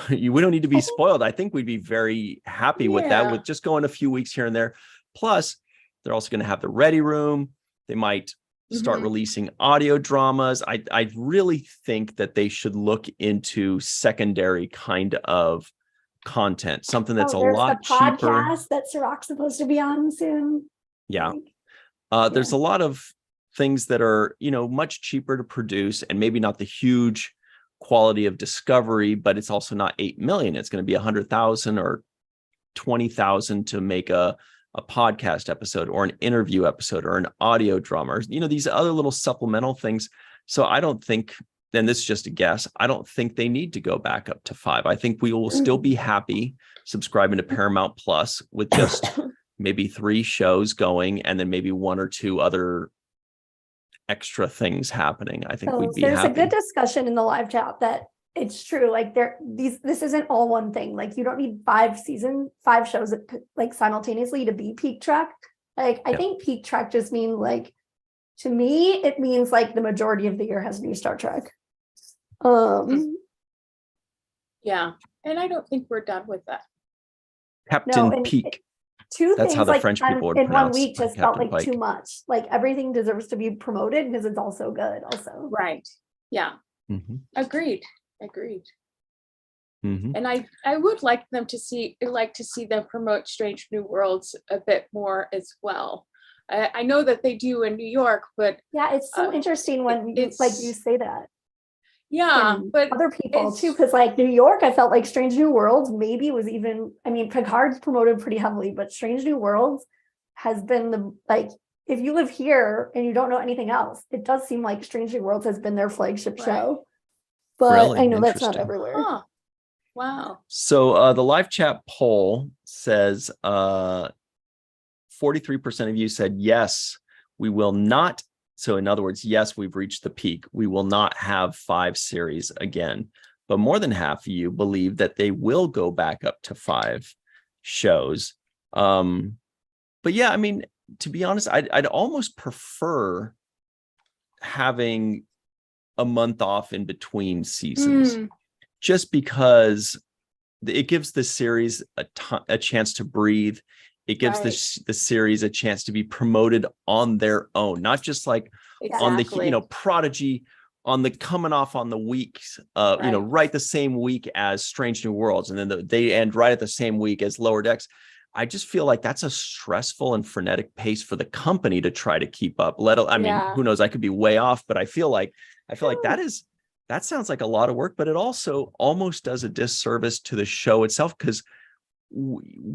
don't need to be spoiled. I think we'd be very happy with that, with just going a few weeks here and there. Plus, they're also going to have the ready room. They might start Mhm. releasing audio dramas. I really think that they should look into secondary kind of content, something that's a There's lot the cheaper. podcast that Sirach's supposed to be on soon. Yeah. Like, There's a lot of things that are, much cheaper to produce and maybe not the huge quality of Discovery, but it's also not 8 million. It's going to be 100,000 or 20,000 to make a podcast episode or an interview episode or an audio drama, or, these other little supplemental things. So I don't think, and this is just a guess, I don't think they need to go back up to 5. I think we will still be happy subscribing to Paramount Plus with just maybe 3 shows going and then maybe 1 or 2 other extra things happening. I think we'd be there's happy. a good discussion in the live chat that it's true. Like this isn't all one thing. Like you don't need 5 shows like simultaneously to be Peak Trek. Like I think Peak Trek just means like, to me, it means like the majority of the year has new Star Trek. Yeah, and I don't think we're done with that. Captain Peak. Two That's things how the like French people would in one pronounce week just Captain felt like Pike. too much. Like everything deserves to be promoted because it's also good. Also, Right. Yeah. Mhm. Agreed. Mhm. And I would like to see them promote Strange New Worlds a bit more as well. I know that they do in New York, but yeah, it's so interesting when you say that. Yeah, And but other people too, because like New York, I felt like Strange New Worlds maybe was even. I mean, Picard's promoted pretty heavily, but Strange New Worlds has been if you live here and you don't know anything else, it does seem like Strange New Worlds has been their flagship show. But Really? I know that's not Interesting. everywhere. Huh. Wow. So the live chat poll says 43% of you said yes, we will not. So in other words, yes, we've reached the peak. We will not have 5 series again. But more than half of you believe that they will go back up to 5 shows. But yeah, I mean, to be honest, I'd almost prefer having a month off in between seasons, just because it gives the series a chance to breathe. It gives the series a chance to be promoted on their own, not just like on the Prodigy on the coming off on the weeks, right the same week as Strange New Worlds, and then they end right at the same week as Lower Decks. I just feel like that's a stressful and frenetic pace for the company to try to keep up. I mean, who knows? I could be way off, but I feel like that sounds like a lot of work, but it also almost does a disservice to the show itself, because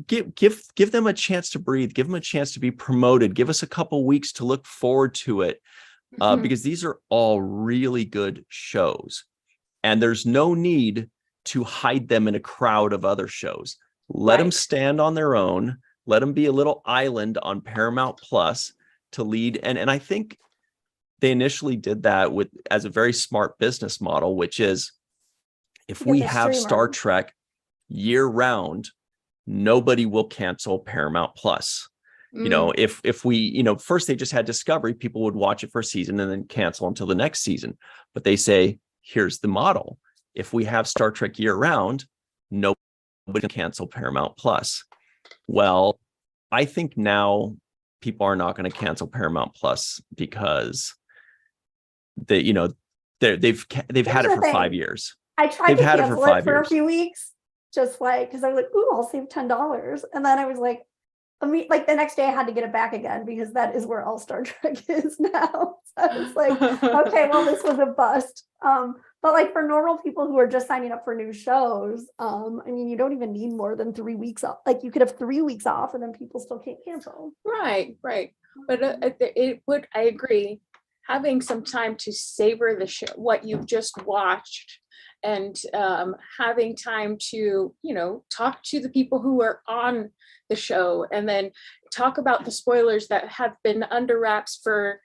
give them a chance to breathe, give them a chance to be promoted, give us a couple weeks to look forward to it, because these are all really good shows, and there's no need to hide them in a crowd of other shows. Let them stand on their own. Let them be a little island on Paramount Plus to lead. And I think they initially did that as a very smart business model, which is, if we have Star Trek year round, nobody will cancel Paramount Plus. If we, first they just had Discovery, people would watch it for a season and then cancel until the next season. But they say, here's the model. If we have Star Trek year round, nobody can cancel Paramount Plus. Well, I think now people are not going to cancel Paramount Plus because they've had it for 5 years. I tried to cancel it for a few weeks, just because I was like, ooh, I'll save $10. And then I was like, the next day I had to get it back again, because that is where all Star Trek is now. So I was like, okay, well, this was a bust. But for normal people who are just signing up for new shows, you don't even need more than 3 weeks off. You could have 3 weeks off and then people still can't cancel. Right. But I agree, having some time to savor the show, what you've just watched, and having time to, talk to the people who are on the show, and then talk about the spoilers that have been under wraps for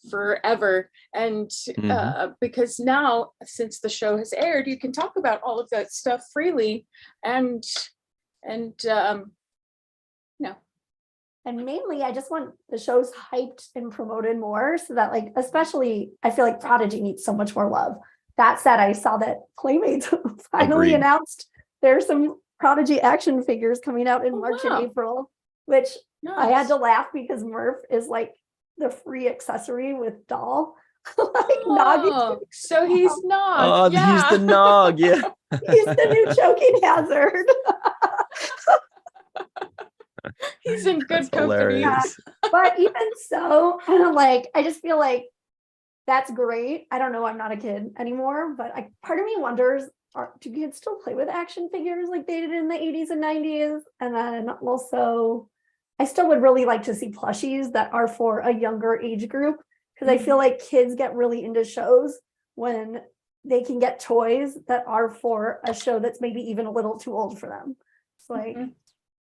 forever. And because now, since the show has aired, you can talk about all of that stuff freely, and And mainly, I just want the shows hyped and promoted more, so that especially, I feel like Prodigy needs so much more love. That said, I saw that Playmates finally announced there's some Prodigy action figures coming out in March and April, which I had to laugh because Murph is the free accessory with doll. Like Nog, Oh, so he's Nog. Oh, yeah. he's the Nog. Yeah. he's the new choking hazard. He's in good That's company. hilarious. But even so, like I just feel like that's great. I don't know, I'm not a kid anymore, but part of me wonders, do kids still play with action figures like they did in the 80s and 90s? And then also, I still would really like to see plushies that are for a younger age group, because I feel like kids get really into shows when they can get toys that are for a show that's maybe even a little too old for them. It's like,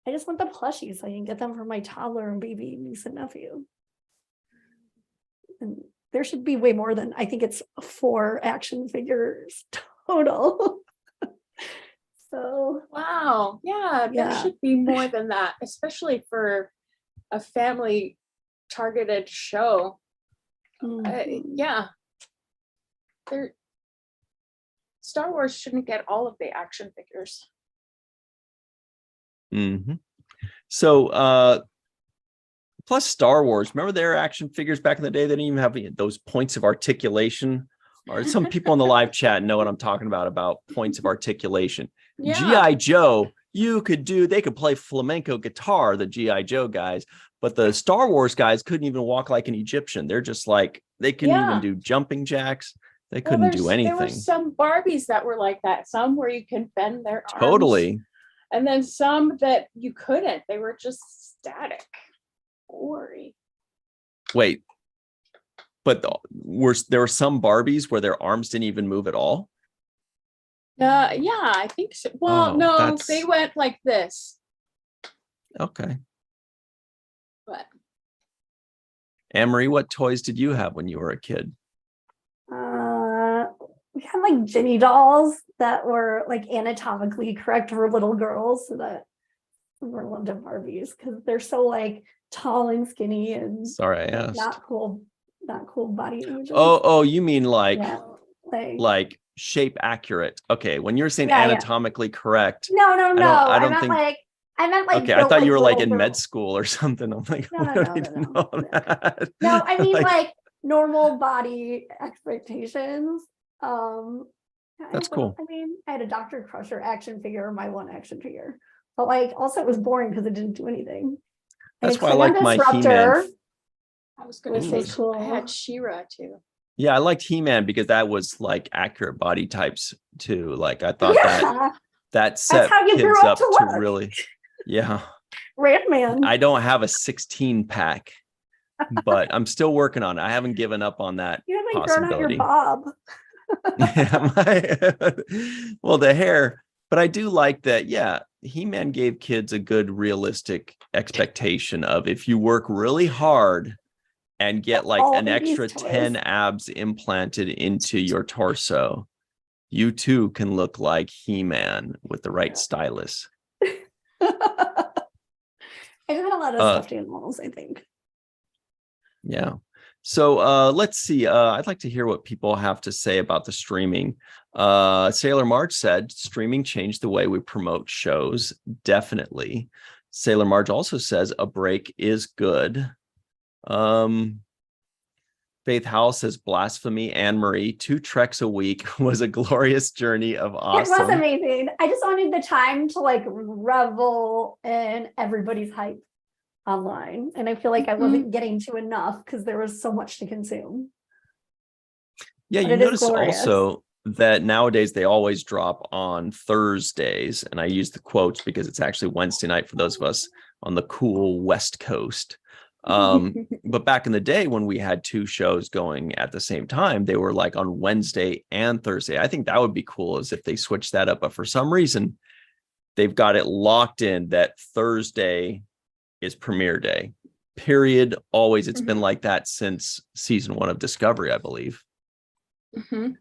I just want the plushies so I can get them for my toddler and baby niece and nephew. And there should be way more than, I think it's 4 action figures total. So Wow. Yeah, there Yeah. should be more than that, especially for a family targeted show. Yeah. Star Wars shouldn't get all of the action figures. So, plus Star Wars, remember their action figures back in the day? They didn't even have those points of articulation. Or some people in the live chat know what I'm talking about points of articulation. Yeah. G.I. Joe, they could play flamenco guitar, the G.I. Joe guys, but the Star Wars guys couldn't even walk like an Egyptian. They're just like, they couldn't even do jumping jacks. They couldn't do anything. There were some Barbies that were like that. Some where you can bend their arms. Totally. And then some that you couldn't. They were just static. Gory. Wait, but there were some Barbies where their arms didn't even move at all? Yeah, I think so. Well, no, they went like this. Okay. But Anne-Marie, what toys did you have when you were a kid? We had like Ginny dolls that were like anatomically correct for little girls, so that were London Barbies because they're so like tall and skinny and Sorry, I asked. not cool body images. Oh, you mean like shape accurate? Okay, when you're saying anatomically correct. No. I don't think. I meant like. Okay, I thought you were like in med school or something. I'm like, No. that? No, I mean like normal body expectations. That's cool. I mean, I had a Dr. Crusher action figure, my one action figure, but like also it was boring because it didn't do anything. That's why I like my He-Man. I was going to say cool. I had She-Ra too. Yeah, I liked He-Man because that was like accurate body types too. Like I thought that set kids up to really, Red Man. I don't have a 16 pack, but I'm still working on it. I haven't given up on that You haven't grown out possibility. your bob. Well, the hair, but I do like that. Yeah, He-Man gave kids a good realistic expectation of if you work really hard and get like an extra 10 abs implanted into your torso, you too can look like He-Man with the right stylus. I just had a lot of stuffed animals, I think. Yeah. So let's see. I'd like to hear what people have to say about the streaming. Sailor Marge said streaming changed the way we promote shows. Definitely. Sailor Marge also says a break is good. Faith Howell says blasphemy. Anne-Marie, 2 treks a week was a glorious journey of awesome. It was amazing. I just wanted the time to like revel in everybody's hype online, and I feel like I wasn't getting to enough because there was so much to consume. Yeah, you notice also that nowadays they always drop on Thursdays, and I use the quotes because it's actually Wednesday night for those of us on the cool West Coast. But back in the day when we had 2 shows going at the same time, they were like on Wednesday and Thursday. I think that would be cool as if they switched that up, but for some reason they've got it locked in that Thursday is premiere day, period. Always. It's been like that since season 1 of Discovery, I believe. I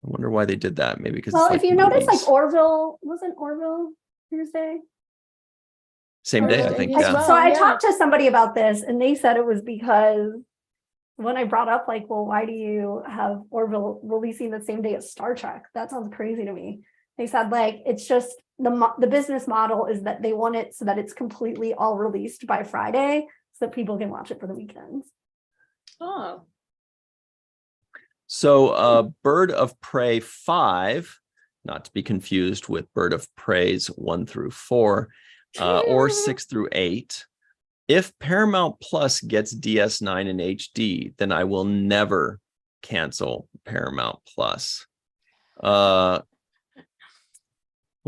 wonder why they did that. Maybe because if you notice, like wasn't Orville Tuesday? Same day, I think. Yeah. So I talked to somebody about this, and they said it was because when I brought up like, well, why do you have Orville releasing the same day as Star Trek? That sounds crazy to me. They said like it's just the business model is that they want it so that it's completely all released by Friday so that people can watch it for the weekends. Oh. So Bird of Prey 5, not to be confused with Bird of Preys 1 through 4, or 6 through 8. If Paramount Plus gets DS9 in HD, then I will never cancel Paramount Plus. What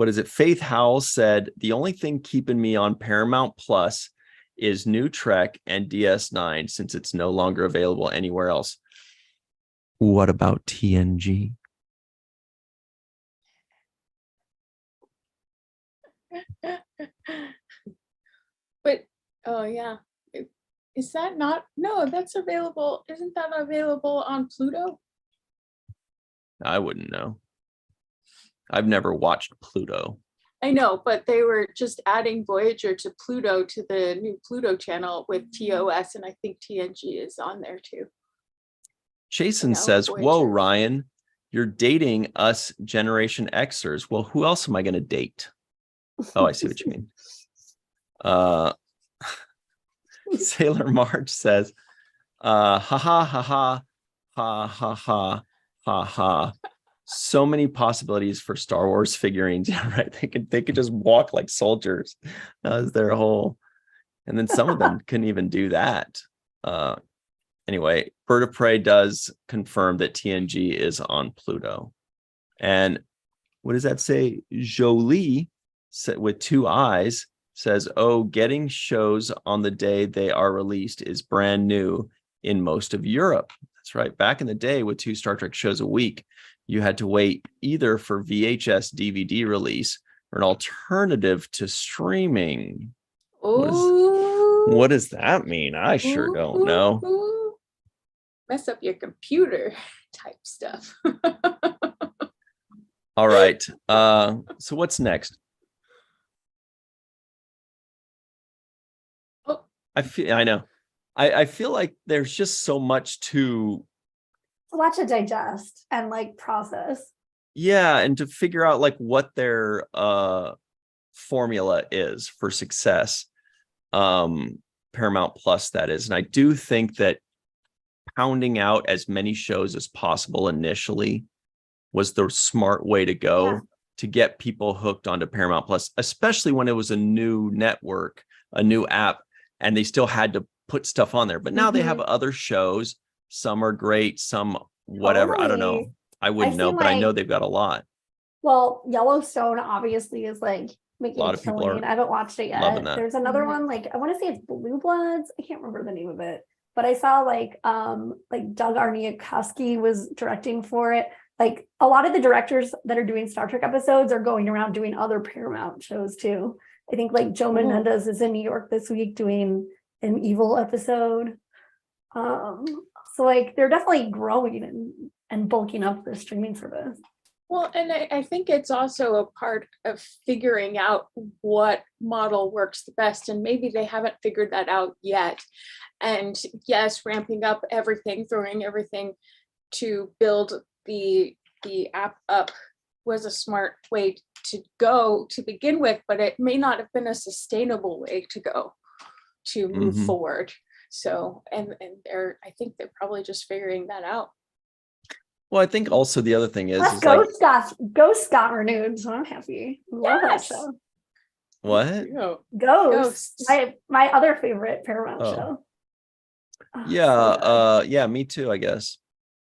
is it? Faith Howell said, the only thing keeping me on Paramount Plus is New Trek and DS9 since it's no longer available anywhere else. What about TNG? But oh yeah, is that not? No, that's available. Isn't that available on Pluto? I wouldn't know. I've never watched Pluto. I know, but they were just adding Voyager to Pluto, to the new Pluto channel with TOS, and I think TNG is on there too. Jason No, says, Voyager. whoa, Ryan, you're dating us Generation Xers. Well, who else am I going to date? Oh, I see what you mean. Sailor March says, ha ha ha ha ha ha ha ha ha. So many possibilities for Star Wars figurines. Yeah, right. They could just walk like soldiers. That was their whole. And then some of them couldn't even do that. Anyway, Bird of Prey does confirm that TNG is on Pluto. And what does that say? Jolie, with 2 eyes, says, oh, getting shows on the day they are released is brand new in most of Europe. That's right. Back in the day, with 2 Star Trek shows a week, you had to wait either for VHS DVD release or an alternative to streaming. What does that mean? I sure don't know. Mess up your computer type stuff. All right. So what's next? Oh. I know. I feel like there's just so much to watch it, digest, and like process. Yeah, and to figure out like what their formula is for success. Paramount Plus, that is. And I do think that pounding out as many shows as possible initially was the smart way to go to get people hooked onto Paramount Plus, especially when it was a new network, a new app, and they still had to put stuff on there. But now they have other shows. Some are great, some whatever. I don't know. I wouldn't know, but I know they've got a lot. Well, Yellowstone obviously is like making A lot a of people killing. are I haven't watched it yet. There's another one, like I want to say it's Blue Bloods. I can't remember the name of it, but I saw like Doug Arniakowski was directing for it. Like a lot of the directors that are doing Star Trek episodes are going around doing other Paramount shows too. I think like Joe Menendez is in New York this week doing an Evil episode. So like they're definitely growing and bulking up the streaming service. Well, and I think it's also a part of figuring out what model works the best, and maybe they haven't figured that out yet. And yes, ramping up everything, throwing everything to build the app up was a smart way to go to begin with, but it may not have been a sustainable way to go to move forward. So, and I think they're probably just figuring that out. Well, I think also the other thing is Ghost got renewed, so I'm happy. Love that show. What? Ghosts. My other favorite Paramount show. Yeah, me too, I guess.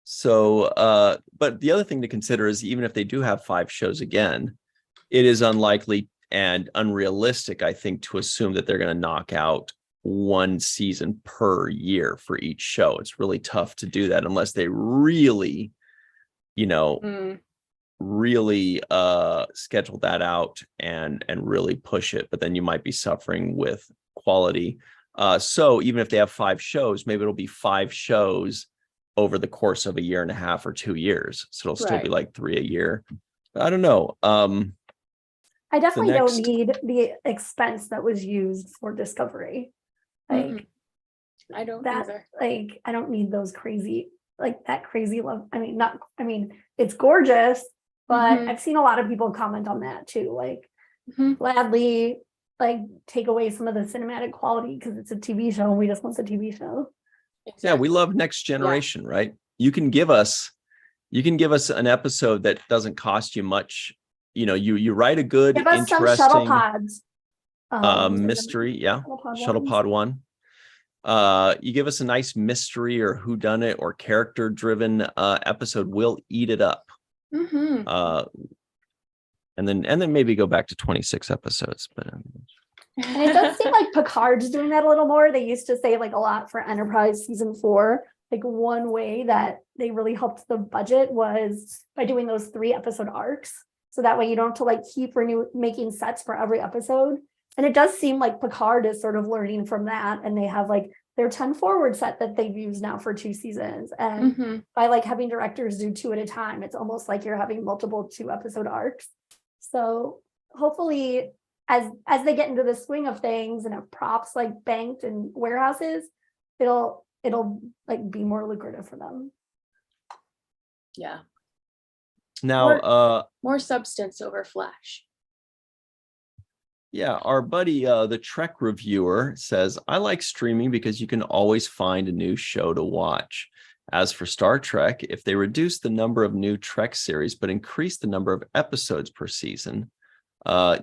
So, but the other thing to consider is even if they do have 5 shows again, it is unlikely and unrealistic, I think, to assume that they're going to knock out 1 season per year for each show. It's really tough to do that unless they really, really schedule that out and really push it. But then you might be suffering with quality. So even if they have 5 shows, maybe it'll be 5 shows over the course of a year and a half or 2 years. So it'll still be like 3 a year. I don't know. I definitely don't need the expense that was used for Discovery. Like I don't either. Like I don't need those crazy, like that crazy love. I mean, it's gorgeous, but I've seen a lot of people comment on that too. Like gladly like take away some of the cinematic quality because it's a TV show and we just want the TV show. Yeah, we love Next Generation, right? You can give us an episode that doesn't cost you much. You write a good, Give us some shuttle pods. Mystery, shuttle pod one. You give us a nice mystery or whodunit or character driven episode, we'll eat it up. Mm-hmm. And then maybe go back to 26 episodes. But and it does seem like Picard's doing that a little more. They used to say like a lot for Enterprise season 4. Like one way that they really helped the budget was by doing those 3 episode arcs. So that way you don't have to like keep making sets for every episode. And it does seem like Picard is sort of learning from that. And they have like their 10 forward set that they've used now for 2 seasons. And by like having directors do 2 at a time, it's almost like you're having multiple 2 episode arcs. So hopefully as they get into the swing of things and have props like banked in warehouses, it'll like be more lucrative for them. Yeah. Now more substance over Flash. Yeah, our buddy the Trek reviewer says, I like streaming because you can always find a new show to watch. As for Star Trek, if they reduce the number of new Trek series but increase the number of episodes per season, I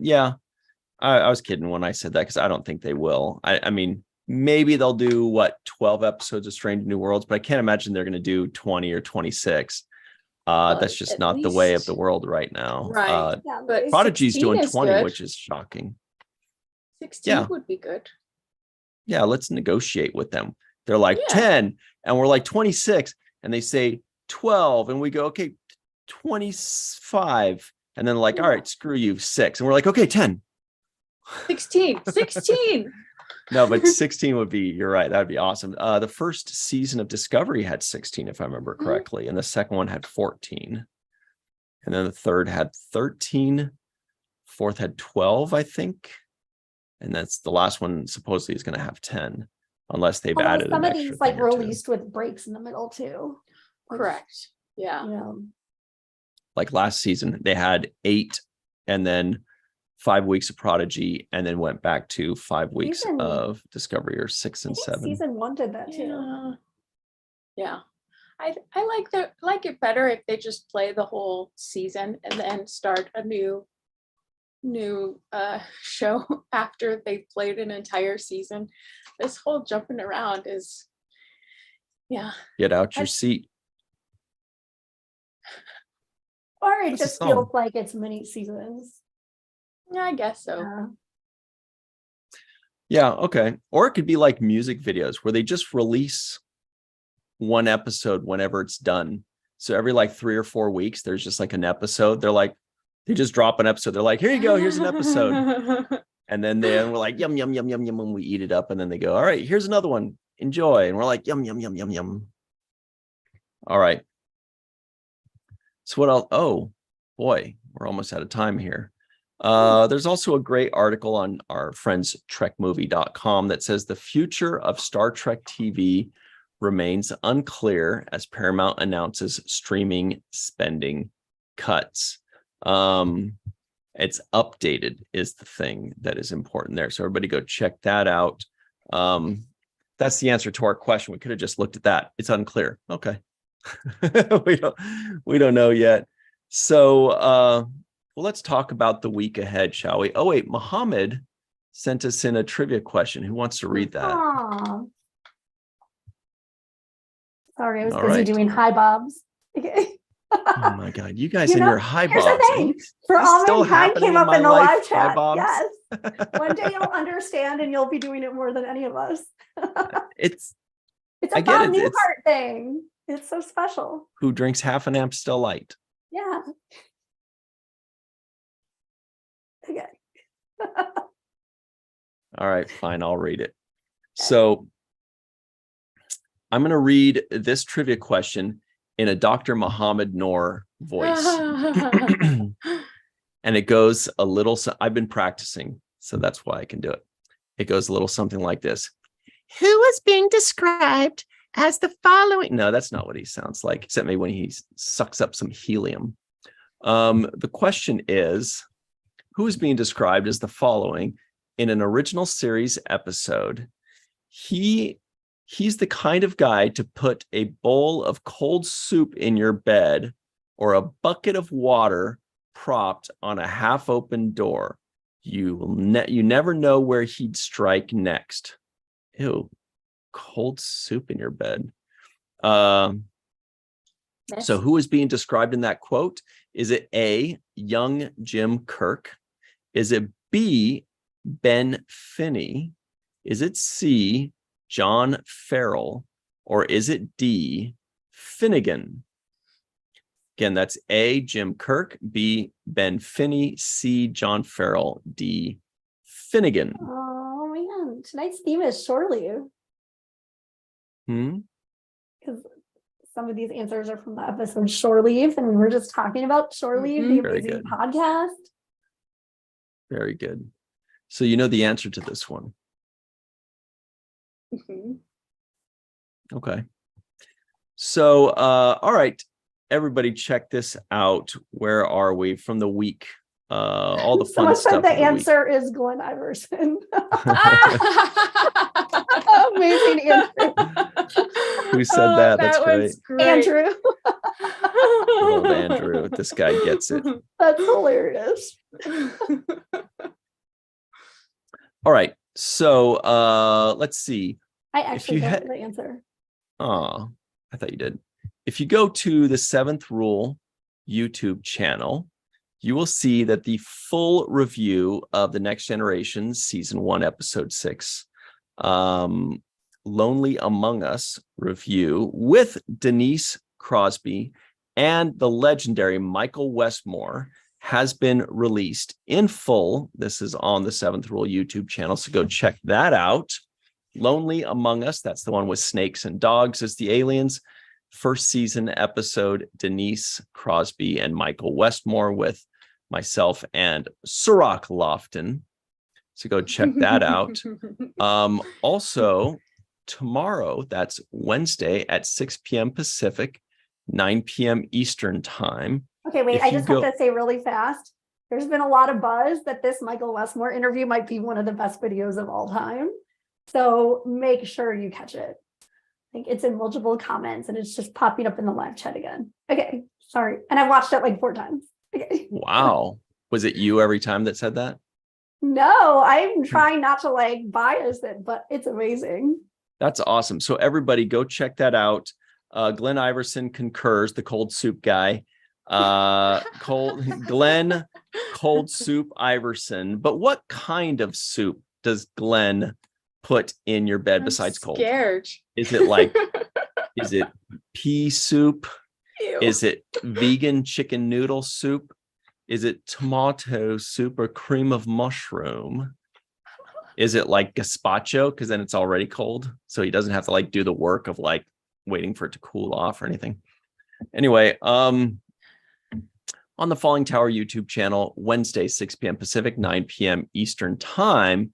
was kidding when I said that because I don't think they will. I mean, maybe they'll do 12 episodes of Strange New Worlds, but I can't imagine they're going to do 20 or 26. That's just not the way of the world right now. Right. But Prodigy's doing 20, good. which is shocking. 16 would be good. Yeah, let's negotiate with them. They're like 10, and we're like 26, and they say 12, and we go, okay, 25. And then like, all right, screw you, 6. And we're like, okay, 10. 16. No, but 16 would be, you're right. That'd be awesome. The first season of Discovery had 16, if I remember correctly. And the second one had 14. And then the third had 13. Fourth had 12, I think. And that's the last one supposedly is going to have 10, unless they've added some an of these extra like thing or two. released with breaks in the middle too. Correct. Yeah. Like last season, they had 8 and then 5 weeks of Prodigy, and then went back to 5 weeks of Discovery, or 6 and 7. Season 1 did that too. Yeah. I like it better if they just play the whole season and then start a new show after they've played an entire season. This whole jumping around is Get out your seat. Or it just feels like it's mini seasons. Yeah, I guess so. Yeah, okay. Or it could be like music videos where they just release one episode whenever it's done. So every like 3 or 4 weeks, there's just like an episode. They just drop an episode. They're like, here you go, here's an episode. And then we're like, yum, yum, yum, yum, yum, and we eat it up. And then they go, all right, here's another one. Enjoy. And we're like, yum, yum, yum, yum, yum. All right. So what else? Oh, boy, we're almost out of time here. There's also a great article on our friends trekmovie.com that says the future of Star Trek TV remains unclear as Paramount announces streaming spending cuts. It's updated is the thing that is important there. So everybody go check that out. That's the answer to our question. We could have just looked at that. It's unclear. Okay. we don't know yet. So well, let's talk about the week ahead, shall we? Oh wait, Mohammed sent us in a trivia question. Who wants to read that? Aww. Sorry, I was busy doing high bobs. Okay. Oh my God, you guys and your high bobs. Here's the thing. For all mankind came up in the live chat. Yes. One day you'll understand and you'll be doing it more than any of us. It's a Bob Newhart thing. It's so special. Who drinks half an Amstel Light? Yeah. Okay. All right, fine. I'll read it. So I'm going to read this trivia question in a Dr. Muhammad Noor voice. And it goes a little, I've been practicing, so that's why I can do it. It goes a little something like this. Who is being described as the following? No, that's not what he sounds like, except maybe when he sucks up some helium. The question is, who is being described as the following in an original series episode? He He's the kind of guy to put a bowl of cold soup in your bed or a bucket of water propped on a half-open door. You never know where he'd strike next. Ew, cold soup in your bed. So who is being described in that quote? Is it A, young Jim Kirk? Is it B, Ben Finney? Is it C, John Farrell? Or is it D, Finnegan? Again, that's A, Jim Kirk, B, Ben Finney, C, John Farrell, D, Finnegan. Oh man, tonight's theme is shore leave. Because some of these answers are from the episode Shore Leave, and we were just talking about Shore Leave, the Very amazing good. podcast. Very good. So you know the answer to this one. Okay. So, all right, everybody check this out. Where are we from the week? All the fun Someone stuff. said the of the answer is Glenn Iverson. week. Amazing answer. Who said that? That's was great. Andrew. Old Andrew. This guy gets it. That's hilarious. All right. So let's see. I actually you know had- the answer. Oh, I thought you did. If you go to the Seventh Rule YouTube channel, you will see that the full review of The Next Generation Season 1, Episode 6, Lonely Among Us review with Denise Crosby and the legendary Michael Westmore has been released in full. This is on the Seventh Rule YouTube channel, so go check that out. Lonely Among Us, that's the one with snakes and dogs as the aliens. First season episode, Denise Crosby and Michael Westmore with myself and Sirach Lofton. So go check that out. Also, tomorrow, that's Wednesday at 6 p.m. Pacific, 9 p.m. Eastern time. Okay, wait, If I you just have to say really fast. There's been a lot of buzz that this Michael Westmore interview might be one of the best videos of all time. So make sure you catch it. I think it's in multiple comments and it's just popping up in the live chat again. Okay, sorry. And I've watched it like 4 times. Okay. Wow. Was it you every time that said that? No, I'm trying not to like bias it, but it's amazing. That's awesome. So everybody go check that out. Glenn Iverson concurs, the cold soup guy. Glenn Cold Soup Iverson. But what kind of soup does Glenn put in your bed besides cold? Scared. Is it like, is it pea soup? Ew. Is it vegan chicken noodle soup? Is it tomato soup or cream of mushroom? Is it like gazpacho? Because then it's already cold. So he doesn't have to like do the work of like waiting for it to cool off or anything. Anyway, on the Falling Tower YouTube channel, Wednesday, 6 p.m. Pacific, 9 p.m. Eastern time,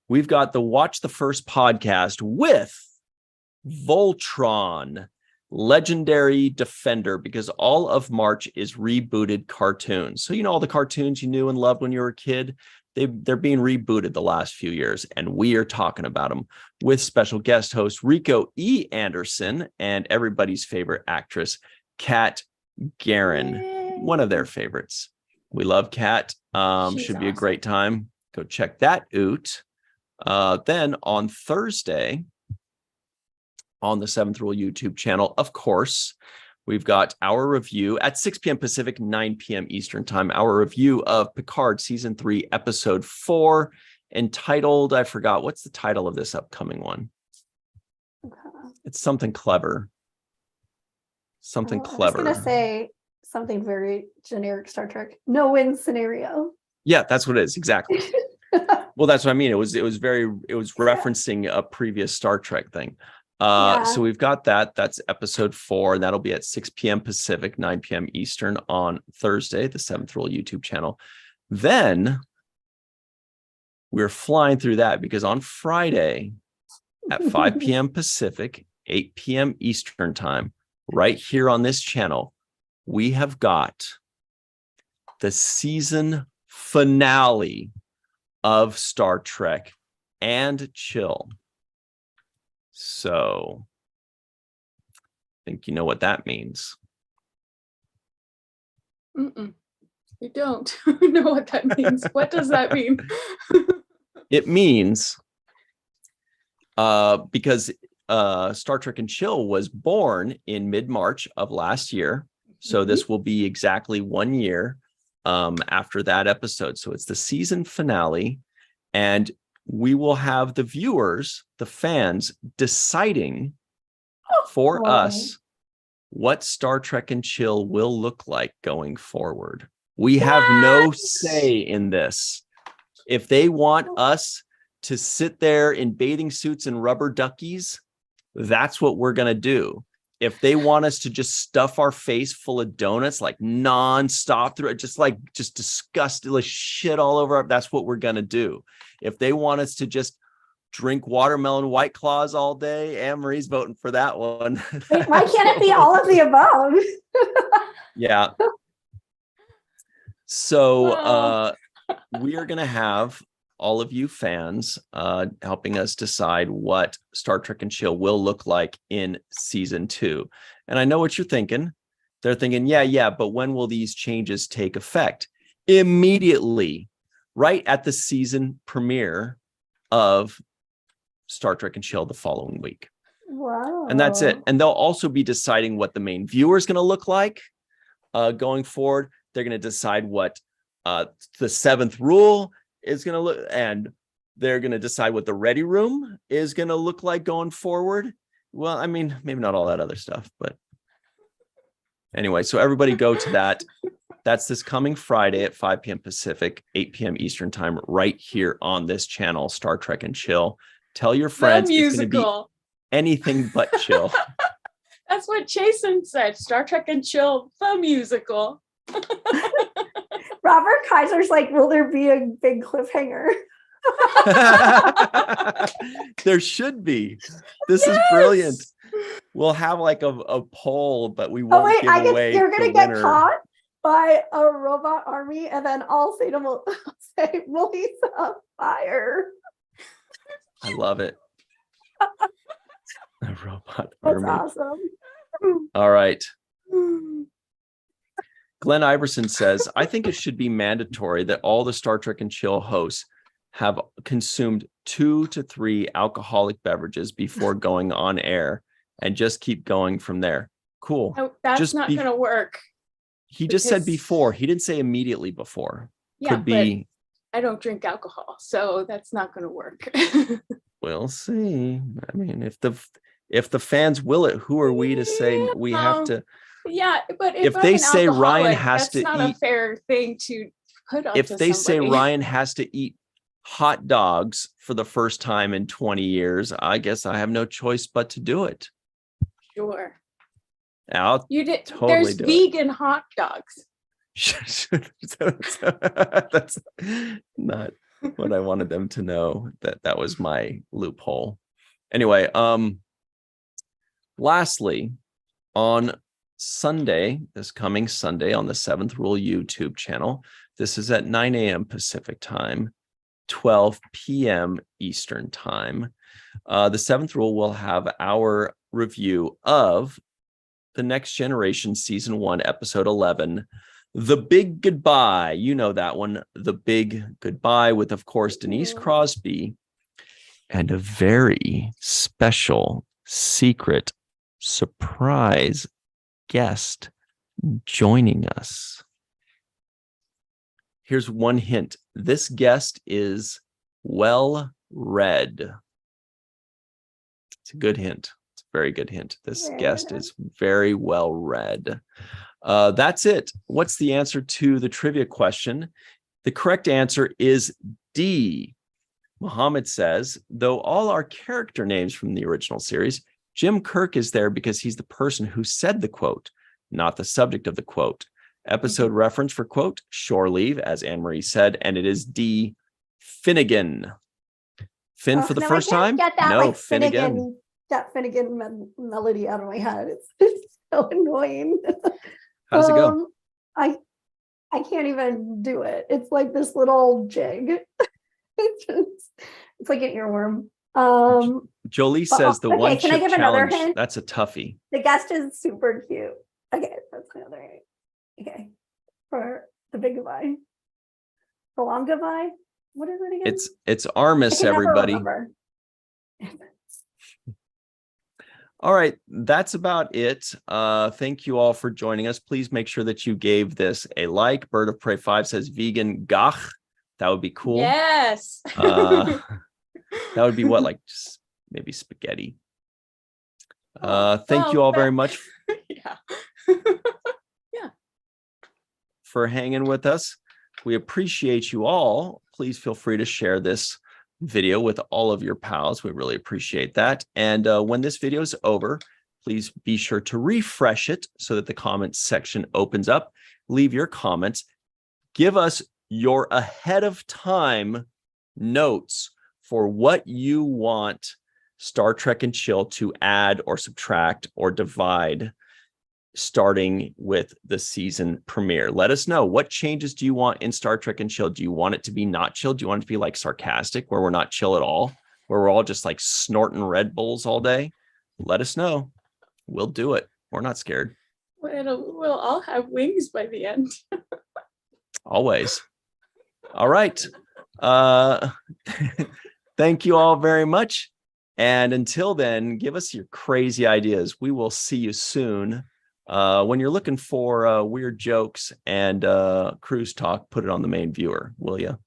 we've got the Watch the First podcast with Voltron, legendary defender, because all of March is rebooted cartoons. So, you know, all the cartoons you knew and loved when you were a kid, they're being rebooted the last few years, and we are talking about them with special guest host Rico E. Anderson and everybody's favorite actress, Kat Guerin, one of their favorites. We love Kat. Should be a great time. Go check that out. Then on Thursday, on the Seventh Rule YouTube channel, of course, we've got our review at 6 p.m. Pacific, 9 p.m. Eastern time, our review of Picard Season 3, Episode 4, entitled, I forgot, what's the title of this upcoming one? It's something clever. Something clever. I was going to say something very generic Star Trek. No-win scenario. Yeah, that's what it is. Exactly. Well, that's what I mean. It was referencing a previous Star Trek thing. So we've got that. That's episode 4, and that'll be at 6 p.m. Pacific, 9 p.m. Eastern on Thursday, the Seventh Rule YouTube channel. Then we're flying through that because on Friday at 5 p.m. Pacific, 8 p.m. Eastern time, right here on this channel, we have got the season finale of Star Trek and Chill. So I think you know what that means. Mm-mm. You don't know what that means. What does that mean? It means because Star Trek and Chill was born in mid-March of last year. So this will be exactly 1 year after that episode. So it's the season finale. And we will have the viewers, the fans, deciding for us what Star Trek and Chill will look like going forward. We have no say in this. If they want us to sit there in bathing suits and rubber duckies, that's what we're going to do. If they want us to just stuff our face full of donuts, like nonstop through it, just disgusting, like shit all over, that's what we're going to do. If they want us to just drink watermelon White Claws all day, Anne-Marie's voting for that one. Wait, why can't it be all of the above? Yeah. So we are going to have all of you fans helping us decide what Star Trek and Chill will look like in season 2. And I know what you're thinking. They're thinking, yeah, but when will these changes take effect? Immediately, right at the season premiere of Star Trek and Chill the following week. Wow. And that's it. And they'll also be deciding what the main viewer is going to look like going forward. They're going to decide what the seventh rule is going to look, and they're going to decide what the ready room is going to look like going forward. Well, I mean, maybe not all that other stuff, but anyway, so everybody go to that. That's this coming Friday at 5 p.m. Pacific, 8 p.m. Eastern time, right here on this channel, Star Trek and Chill. Tell your friends it's going to be anything but chill. That's what Jason said. Star Trek and Chill, the musical. Robert Kaiser's like, will there be a big cliffhanger? There should be. This is brilliant. We'll have like a poll, but we won't give away you're gonna the get winner. caught by a robot army, and then I'll say to Melissa, fire. I love it. A robot That's army. awesome. All right. Glenn Iverson says, I think it should be mandatory that all the Star Trek and Chill hosts have consumed 2 to 3 alcoholic beverages before going on air and just keep going from there. Cool. No, that's not going to work. He just said before. He didn't say immediately before. Yeah, could be. But I don't drink alcohol, so that's not going to work. We'll see. I mean, if the fans will it, who are we to say we have to? Yeah, but if they say Ryan has to eat, that's not a fair thing to put on. If they say Ryan has to eat hot dogs for the first time in 20 years, I guess I have no choice but to do it. Sure. You did. Totally. There's vegan hot dogs. That's not what I wanted them to know. That was my loophole. Anyway, lastly, on Sunday, this coming Sunday on the 7th Rule YouTube channel, this is at 9 a.m. Pacific time, 12 p.m. Eastern time. The 7th Rule will have our review of The Next Generation Season 1, Episode 11, The Big Goodbye. You know that one, The Big Goodbye, with, of course, Denise Crosby and a very special, secret, surprise guest joining us. Here's one hint. This guest is well read. It's a good hint. It's a very good hint. This guest is very well read. That's it. What's the answer to the trivia question? The correct answer is D. Muhammad says, though all our character names from the original series, Jim Kirk is there because he's the person who said the quote, not the subject of the quote. Episode reference for quote, shore leave, as Anne-Marie said, and it is D. Finnegan. Finn for the first time? Get that, no, like, Finnegan. That Finnegan melody out of my head. It's so annoying. How does it go? I can't even do it. It's like this little jig. It's like an earworm. Jolie says the okay, one can I chip give another challenge. hint? That's a toughie. The guest is super cute. Okay, that's another hint. Okay, for the big goodbye. The long goodbye. What is it again? It's I Armis, can never everybody. remember. All right, that's about it. Thank you all for joining us. Please make sure that you gave this a like. Bird of Prey 5 says vegan gach. That would be cool. Yes. That would be what, like just maybe spaghetti. Thank you all very much Yeah. for hanging with us. We appreciate you all. Please feel free to share this video with all of your pals. We really appreciate that. And when this video is over, please be sure to refresh it so that the comments section opens up. Leave your comments. Give us your ahead of time notes for what you want Star Trek and Chill to add or subtract or divide starting with the season premiere. Let us know, what changes do you want in Star Trek and Chill? Do you want it to be not chill? Do you want it to be like sarcastic, where we're not chill at all, where we're all just like snorting Red Bulls all day? Let us know. We'll do it. We're not scared. We'll all have wings by the end. Always. All right. Thank you all very much. And until then, give us your crazy ideas. We will see you soon. When you're looking for weird jokes and cruise talk, put it on the main viewer, will you?